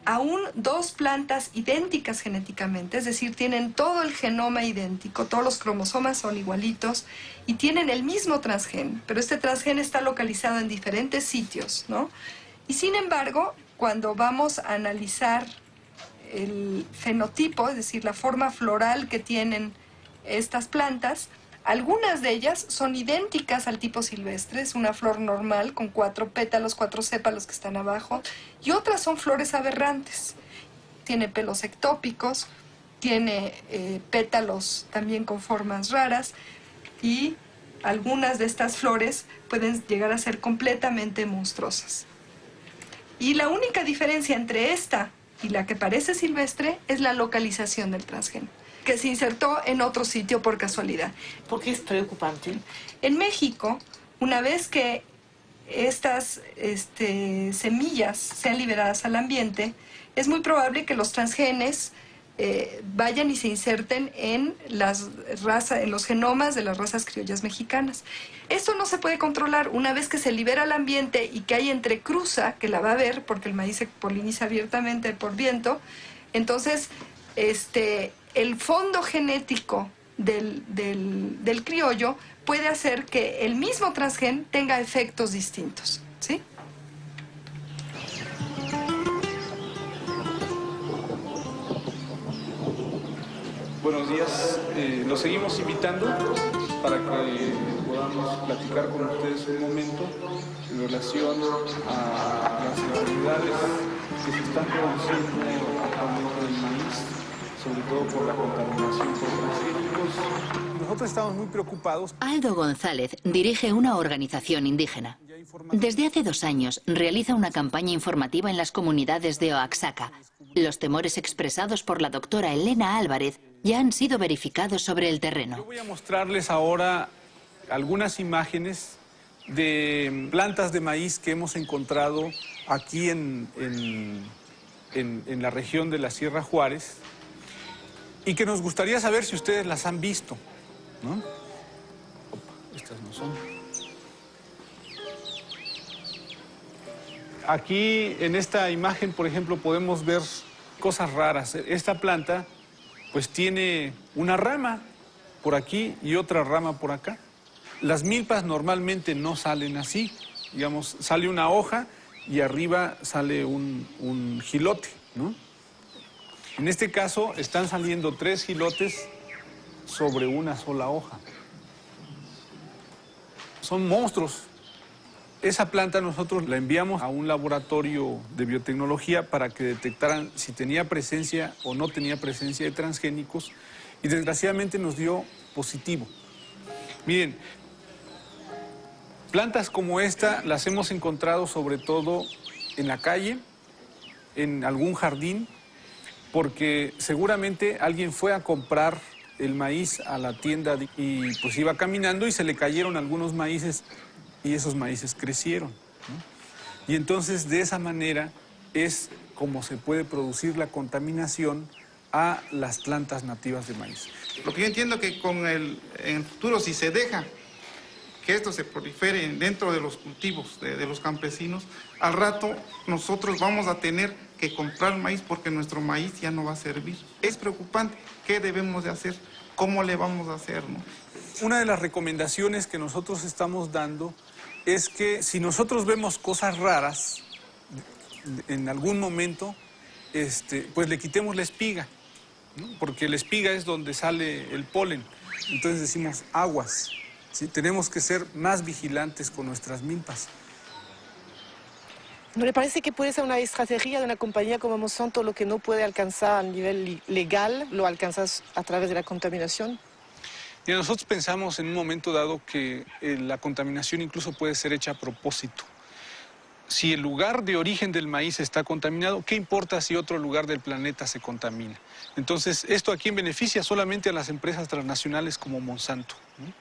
aún 2 plantas idénticas genéticamente, es decir, tienen todo el genoma idéntico, todos los cromosomas son igualitos y tienen el mismo transgen, pero este transgen está localizado en diferentes sitios, ¿no? Y sin embargo, cuando vamos a analizar el fenotipo, es decir, la forma floral que tienen estas plantas, algunas de ellas son idénticas al tipo silvestre, es una flor normal con 4 pétalos, 4 sépalos que están abajo, y otras son flores aberrantes. Tiene pelos ectópicos, tiene pétalos también con formas raras, y algunas de estas flores pueden llegar a ser completamente monstruosas. Y la única diferencia entre esta y la que parece silvestre es la localización del transgen, que se insertó en otro sitio por casualidad. ¿Por qué es preocupante? En México, una vez que estas semillas sean liberadas al ambiente, es muy probable que los transgenes vayan y se inserten en los genomas de las razas criollas mexicanas. Esto no se puede controlar. Una vez que se libera al ambiente y que hay entrecruza, que la va a haber porque el maíz se poliniza abiertamente por viento, entonces el fondo genético del criollo puede hacer que el mismo transgen tenga efectos distintos, ¿sí? Buenos días, los seguimos invitando para que podamos platicar con ustedes un momento en relación a las irregularidades que se están produciendo actualmente en el maíz, sobre todo por la contaminación por transgénicos. Nosotros estamos muy preocupados. Aldo González dirige una organización indígena. Desde hace 2 años realiza una campaña informativa en las comunidades de Oaxaca. Los temores expresados por la doctora Elena Álvarez ya han sido verificados sobre el terreno. Yo voy a mostrarles ahora algunas imágenes de plantas de maíz que hemos encontrado aquí en la región de la Sierra Juárez y que nos gustaría saber si ustedes las han visto, ¿no? Opa, estas no son. Aquí en esta imagen, por ejemplo, podemos ver cosas raras. Esta planta pues tiene una rama por aquí y otra rama por acá. Las milpas normalmente no salen así. Digamos, sale una hoja y arriba sale un jilote, ¿no? En este caso están saliendo 3 jilotes sobre una sola hoja. Son monstruos. Esa planta nosotros la enviamos a un laboratorio de biotecnología para que detectaran si tenía presencia o no tenía presencia de transgénicos y desgraciadamente nos dio positivo. Miren, plantas como esta las hemos encontrado sobre todo en la calle, en algún jardín, porque seguramente alguien fue a comprar el maíz a la tienda y pues iba caminando y se le cayeron algunos maíces y esos maíces crecieron, ¿no? Y entonces de esa manera es como se puede producir la contaminación a las plantas nativas de maíz. Lo que yo entiendo que en el futuro, si se deja que esto se prolifere dentro de los cultivos de los campesinos, al rato nosotros vamos a tener que comprar maíz porque nuestro maíz ya no va a servir. Es preocupante. ¿Qué debemos de hacer? ¿Cómo le vamos a hacer, no? Una de las recomendaciones que nosotros estamos dando es que si nosotros vemos cosas raras en algún momento, pues le quitemos la espiga, ¿no? Porque la espiga es donde sale el polen. Entonces decimos aguas, ¿sí? Tenemos que ser más vigilantes con nuestras milpas. ¿No le parece que puede ser una estrategia de una compañía como Monsanto lo que no puede alcanzar a nivel legal, lo alcanzas a través de la contaminación? Y nosotros pensamos en un momento dado que la contaminación incluso puede ser hecha a propósito. Si el lugar de origen del maíz está contaminado, ¿qué importa si otro lugar del planeta se contamina? Entonces, ¿esto a quién beneficia? Solamente a las empresas transnacionales como Monsanto, ¿no?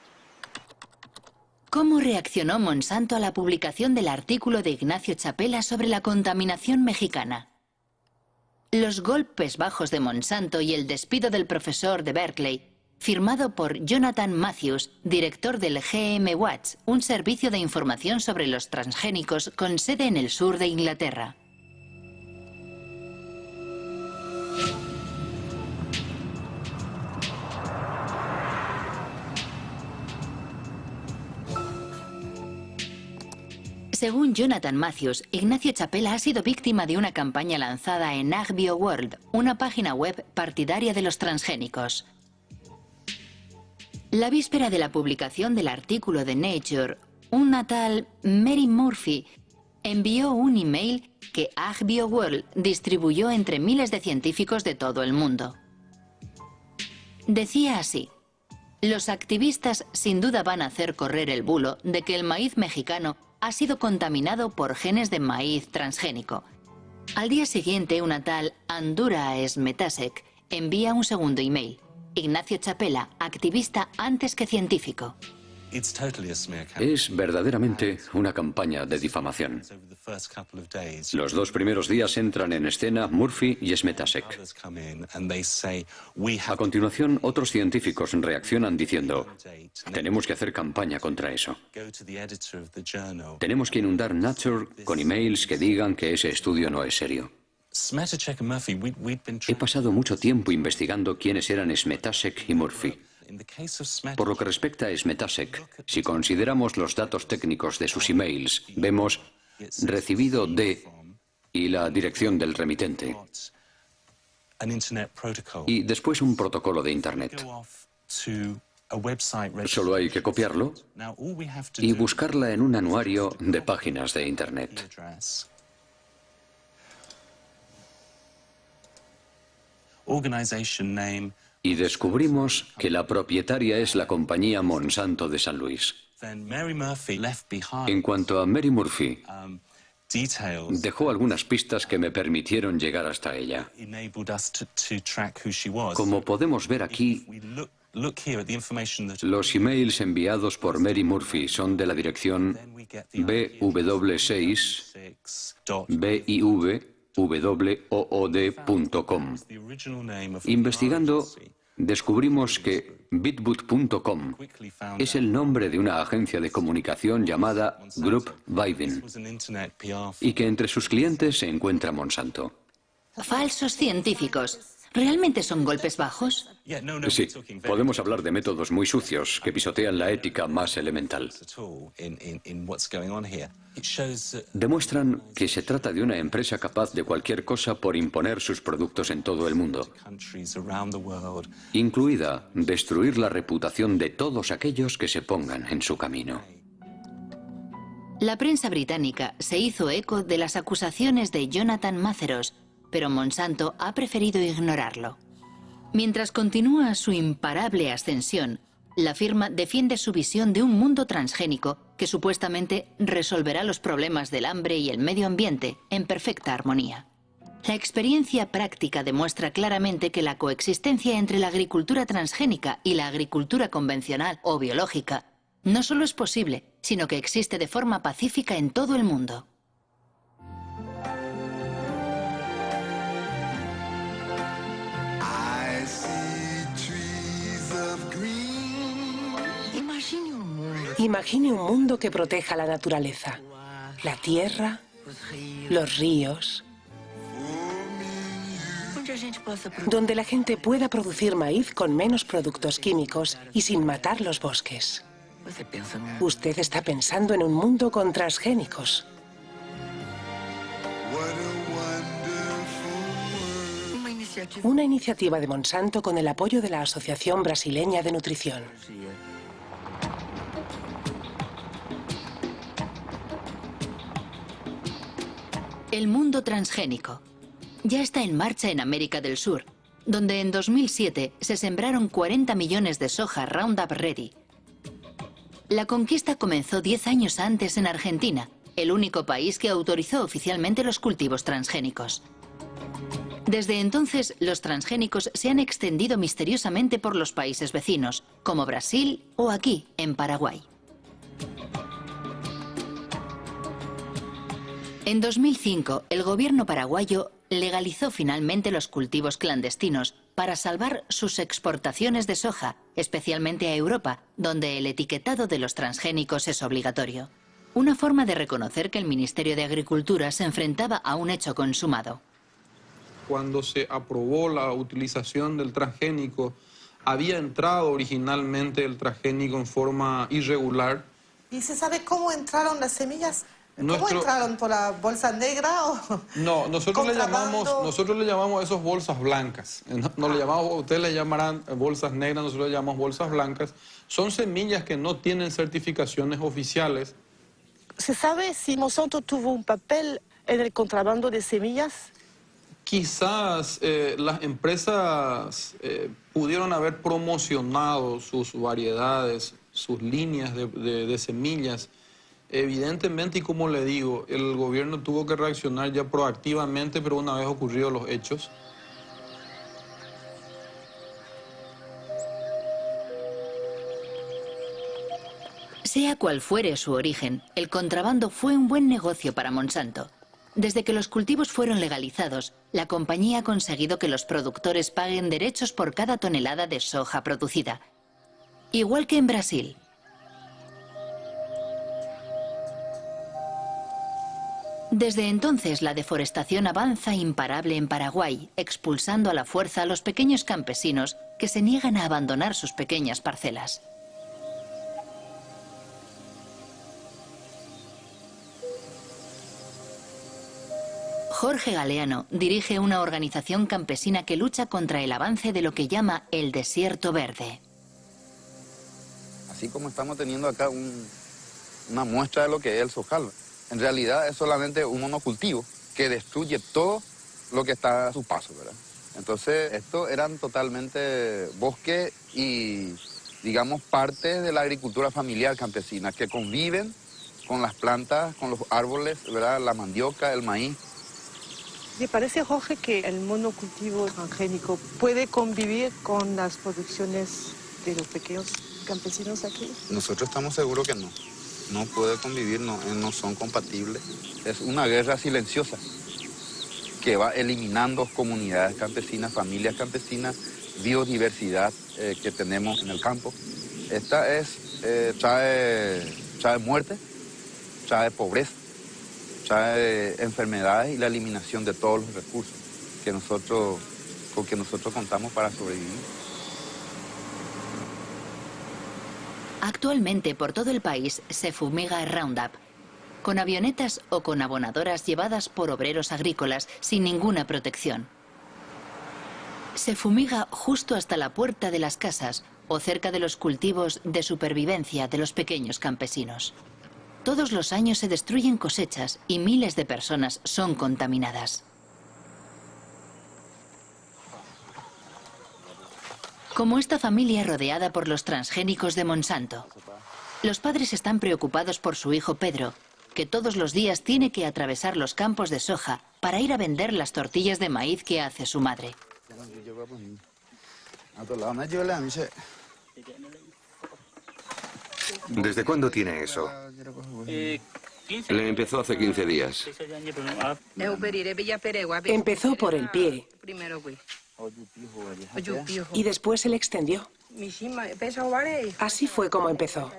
¿Cómo reaccionó Monsanto a la publicación del artículo de Ignacio Chapela sobre la contaminación mexicana? Los golpes bajos de Monsanto y el despido del profesor de Berkeley, firmado por Jonathan Matthews, director del GM Watch, un servicio de información sobre los transgénicos con sede en el sur de Inglaterra. Según Jonathan Matthews, Ignacio Chapela ha sido víctima de una campaña lanzada en AgBioWorld, una página web partidaria de los transgénicos. La víspera de la publicación del artículo de Nature, una tal Mary Murphy envió un email que AgBioWorld distribuyó entre miles de científicos de todo el mundo. Decía así: los activistas sin duda van a hacer correr el bulo de que el maíz mexicano ha sido contaminado por genes de maíz transgénico. Al día siguiente, una tal Andura Smetasek envía un segundo email. Ignacio Chapela, activista antes que científico. Es verdaderamente una campaña de difamación. Los 2 primeros días entran en escena Murphy y Smetasek. A continuación, otros científicos reaccionan diciendo: tenemos que hacer campaña contra eso. Tenemos que inundar Nature con emails que digan que ese estudio no es serio. He pasado mucho tiempo investigando quiénes eran Smetasek y Murphy. Por lo que respecta a Smetasek, si consideramos los datos técnicos de sus emails, vemos recibido de y la dirección del remitente. Y después un protocolo de Internet. Solo hay que copiarlo y buscarla en un anuario de páginas de Internet. Y descubrimos que la propietaria es la compañía Monsanto de San Luis. En cuanto a Mary Murphy, dejó algunas pistas que me permitieron llegar hasta ella. Como podemos ver aquí, los emails enviados por Mary Murphy son de la dirección bw6biwood.com. Investigando, descubrimos que bitboot.com es el nombre de una agencia de comunicación llamada Group Vivin y que entre sus clientes se encuentra Monsanto. Falsos científicos. ¿Realmente son golpes bajos? Sí, podemos hablar de métodos muy sucios que pisotean la ética más elemental. Demuestran que se trata de una empresa capaz de cualquier cosa por imponer sus productos en todo el mundo, incluida destruir la reputación de todos aquellos que se pongan en su camino. La prensa británica se hizo eco de las acusaciones de Jonathan Matthews, pero Monsanto ha preferido ignorarlo. Mientras continúa su imparable ascensión, la firma defiende su visión de un mundo transgénico que supuestamente resolverá los problemas del hambre y el medio ambiente en perfecta armonía. La experiencia práctica demuestra claramente que la coexistencia entre la agricultura transgénica y la agricultura convencional o biológica no solo es posible, sino que existe de forma pacífica en todo el mundo. Imagine un mundo que proteja la naturaleza, la tierra, los ríos, donde la gente pueda producir maíz con menos productos químicos y sin matar los bosques. Usted está pensando en un mundo con transgénicos. Una iniciativa de Monsanto con el apoyo de la Asociación Brasileña de Nutrición. El mundo transgénico ya está en marcha en América del Sur, donde en 2007 se sembraron 40 millones de soja Roundup Ready. La conquista comenzó 10 años antes en Argentina, el único país que autorizó oficialmente los cultivos transgénicos. Desde entonces, los transgénicos se han extendido misteriosamente por los países vecinos, como Brasil o aquí, en Paraguay. En 2005, el gobierno paraguayo legalizó finalmente los cultivos clandestinos para salvar sus exportaciones de soja, especialmente a Europa, donde el etiquetado de los transgénicos es obligatorio. Una forma de reconocer que el Ministerio de Agricultura se enfrentaba a un hecho consumado. Cuando se aprobó la utilización del transgénico, había entrado originalmente el transgénico en forma irregular. ¿Y se sabe cómo entraron las semillas? ¿Cómo entraron? ¿Por la bolsa negra o...? No, nosotros le llamamos esas bolsas blancas. No le llamamos, ustedes le llamarán bolsas negras, nosotros le llamamos bolsas blancas. Son semillas que no tienen certificaciones oficiales. ¿Se sabe si Monsanto tuvo un papel en el contrabando de semillas? Quizás las empresas pudieron haber promocionado sus variedades, sus líneas de semillas. Evidentemente, y como le digo, el gobierno tuvo que reaccionar ya proactivamente, pero una vez ocurridos los hechos. Sea cual fuere su origen, el contrabando fue un buen negocio para Monsanto. Desde que los cultivos fueron legalizados, la compañía ha conseguido que los productores paguen derechos por cada tonelada de soja producida. Igual que en Brasil. Desde entonces, la deforestación avanza imparable en Paraguay, expulsando a la fuerza a los pequeños campesinos que se niegan a abandonar sus pequeñas parcelas. Jorge Galeano dirige una organización campesina que lucha contra el avance de lo que llama el desierto verde. Así como estamos teniendo acá una muestra de lo que es el sojal. En realidad es solamente un monocultivo que destruye todo lo que está a su paso, ¿verdad? Entonces, estos eran totalmente bosque y, digamos, parte de la agricultura familiar campesina, que conviven con las plantas, con los árboles, ¿verdad? La mandioca, el maíz. ¿Le parece, Jorge, que el monocultivo transgénico puede convivir con las producciones de los pequeños campesinos aquí? Nosotros estamos seguros que no. No puede convivir, no son compatibles. Es una guerra silenciosa que va eliminando comunidades campesinas, familias campesinas, biodiversidad que tenemos en el campo. Esta trae muerte, trae pobreza, trae enfermedades y la eliminación de todos los recursos con que nosotros contamos para sobrevivir. Actualmente por todo el país se fumiga Roundup, con avionetas o con abonadoras llevadas por obreros agrícolas sin ninguna protección. Se fumiga justo hasta la puerta de las casas o cerca de los cultivos de supervivencia de los pequeños campesinos. Todos los años se destruyen cosechas y miles de personas son contaminadas. Como esta familia rodeada por los transgénicos de Monsanto. Los padres están preocupados por su hijo Pedro, que todos los días tiene que atravesar los campos de soja para ir a vender las tortillas de maíz que hace su madre. ¿Desde cuándo tiene eso? Le empezó hace 15 días. Empezó por el pie. Y después se le extendió. Así fue como empezó.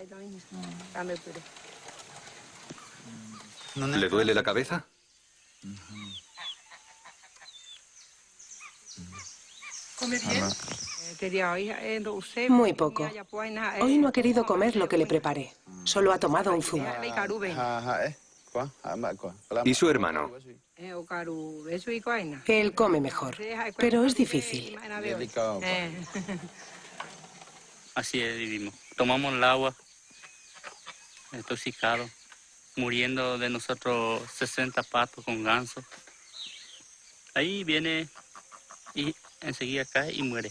¿Le duele la cabeza? Muy poco. Hoy no ha querido comer lo que le preparé. Solo ha tomado un zumo. ¿Y su hermano? Él come mejor, pero es difícil. Así es, vivimos. Tomamos el agua, intoxicado. muriendo de nosotros 60 patos con ganso. Ahí viene y enseguida cae y muere.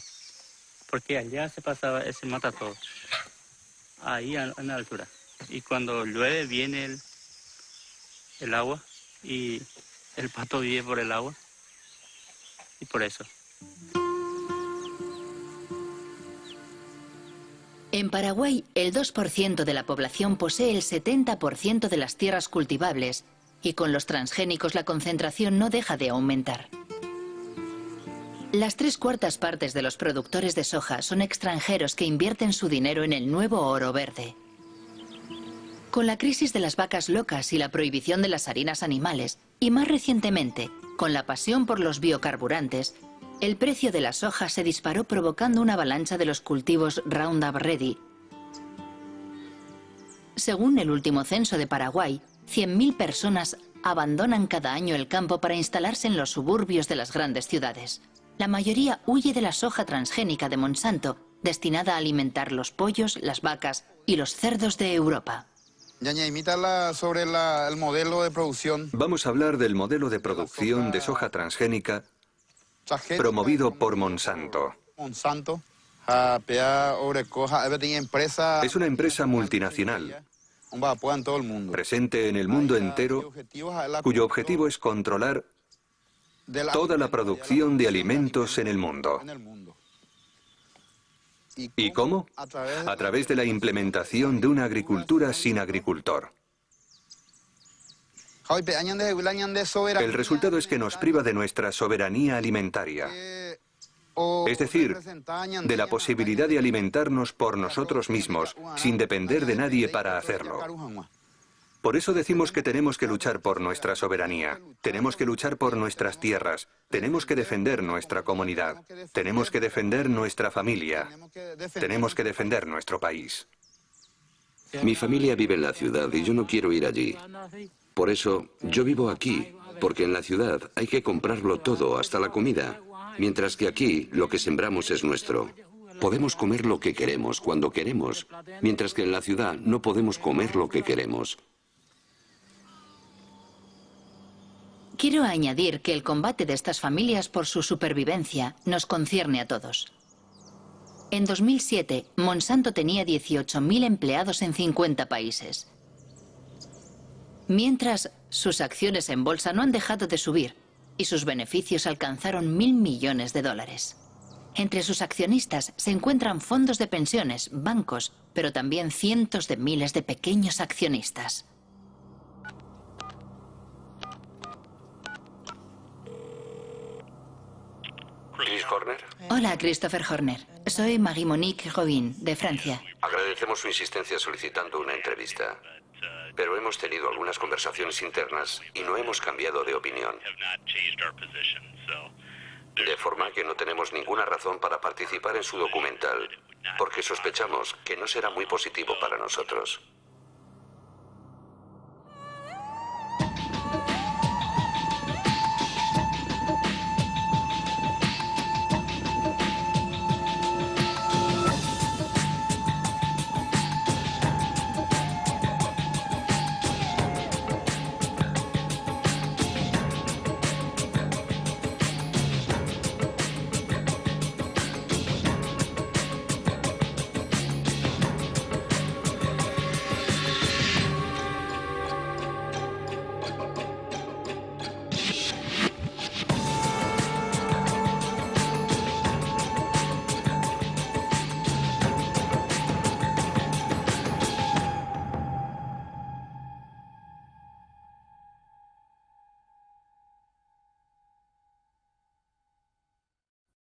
Porque allá se pasaba, se mata todo. Ahí en la altura. Y cuando llueve viene el agua y el pato vive por el agua. Y por eso. En Paraguay, el 2% de la población posee el 70% de las tierras cultivables y con los transgénicos la concentración no deja de aumentar. Las 3/4 partes de los productores de soja son extranjeros que invierten su dinero en el nuevo oro verde. Con la crisis de las vacas locas y la prohibición de las harinas animales, y más recientemente, con la pasión por los biocarburantes, el precio de la soja se disparó provocando una avalancha de los cultivos Roundup Ready. Según el último censo de Paraguay, 100.000 personas abandonan cada año el campo para instalarse en los suburbios de las grandes ciudades. La mayoría huye de la soja transgénica de Monsanto, destinada a alimentar los pollos, las vacas y los cerdos de Europa. Ñaña, imítala sobre el modelo de producción. Vamos a hablar del modelo de producción de soja transgénica promovido por Monsanto. Es una empresa multinacional presente en el mundo entero, cuyo objetivo es controlar toda la producción de alimentos en el mundo. ¿Y cómo? A través de la implementación de una agricultura sin agricultor. El resultado es que nos priva de nuestra soberanía alimentaria, es decir, de la posibilidad de alimentarnos por nosotros mismos, sin depender de nadie para hacerlo. Por eso decimos que tenemos que luchar por nuestra soberanía, tenemos que luchar por nuestras tierras, tenemos que defender nuestra comunidad, tenemos que defender nuestra familia, tenemos que defender nuestro país. Mi familia vive en la ciudad y yo no quiero ir allí. Por eso, yo vivo aquí, porque en la ciudad hay que comprarlo todo, hasta la comida, mientras que aquí lo que sembramos es nuestro. Podemos comer lo que queremos, cuando queremos, mientras que en la ciudad no podemos comer lo que queremos. Quiero añadir que el combate de estas familias por su supervivencia nos concierne a todos. En 2007, Monsanto tenía 18.000 empleados en 50 países. Mientras, sus acciones en bolsa no han dejado de subir y sus beneficios alcanzaron $1.000 millones. Entre sus accionistas se encuentran fondos de pensiones, bancos, pero también cientos de miles de pequeños accionistas. ¿Chris Horner? Hola, Christopher Horner. Soy Marie-Monique Robin, de Francia. Agradecemos su insistencia solicitando una entrevista. Pero hemos tenido algunas conversaciones internas y no hemos cambiado de opinión. De forma que no tenemos ninguna razón para participar en su documental, porque sospechamos que no será muy positivo para nosotros.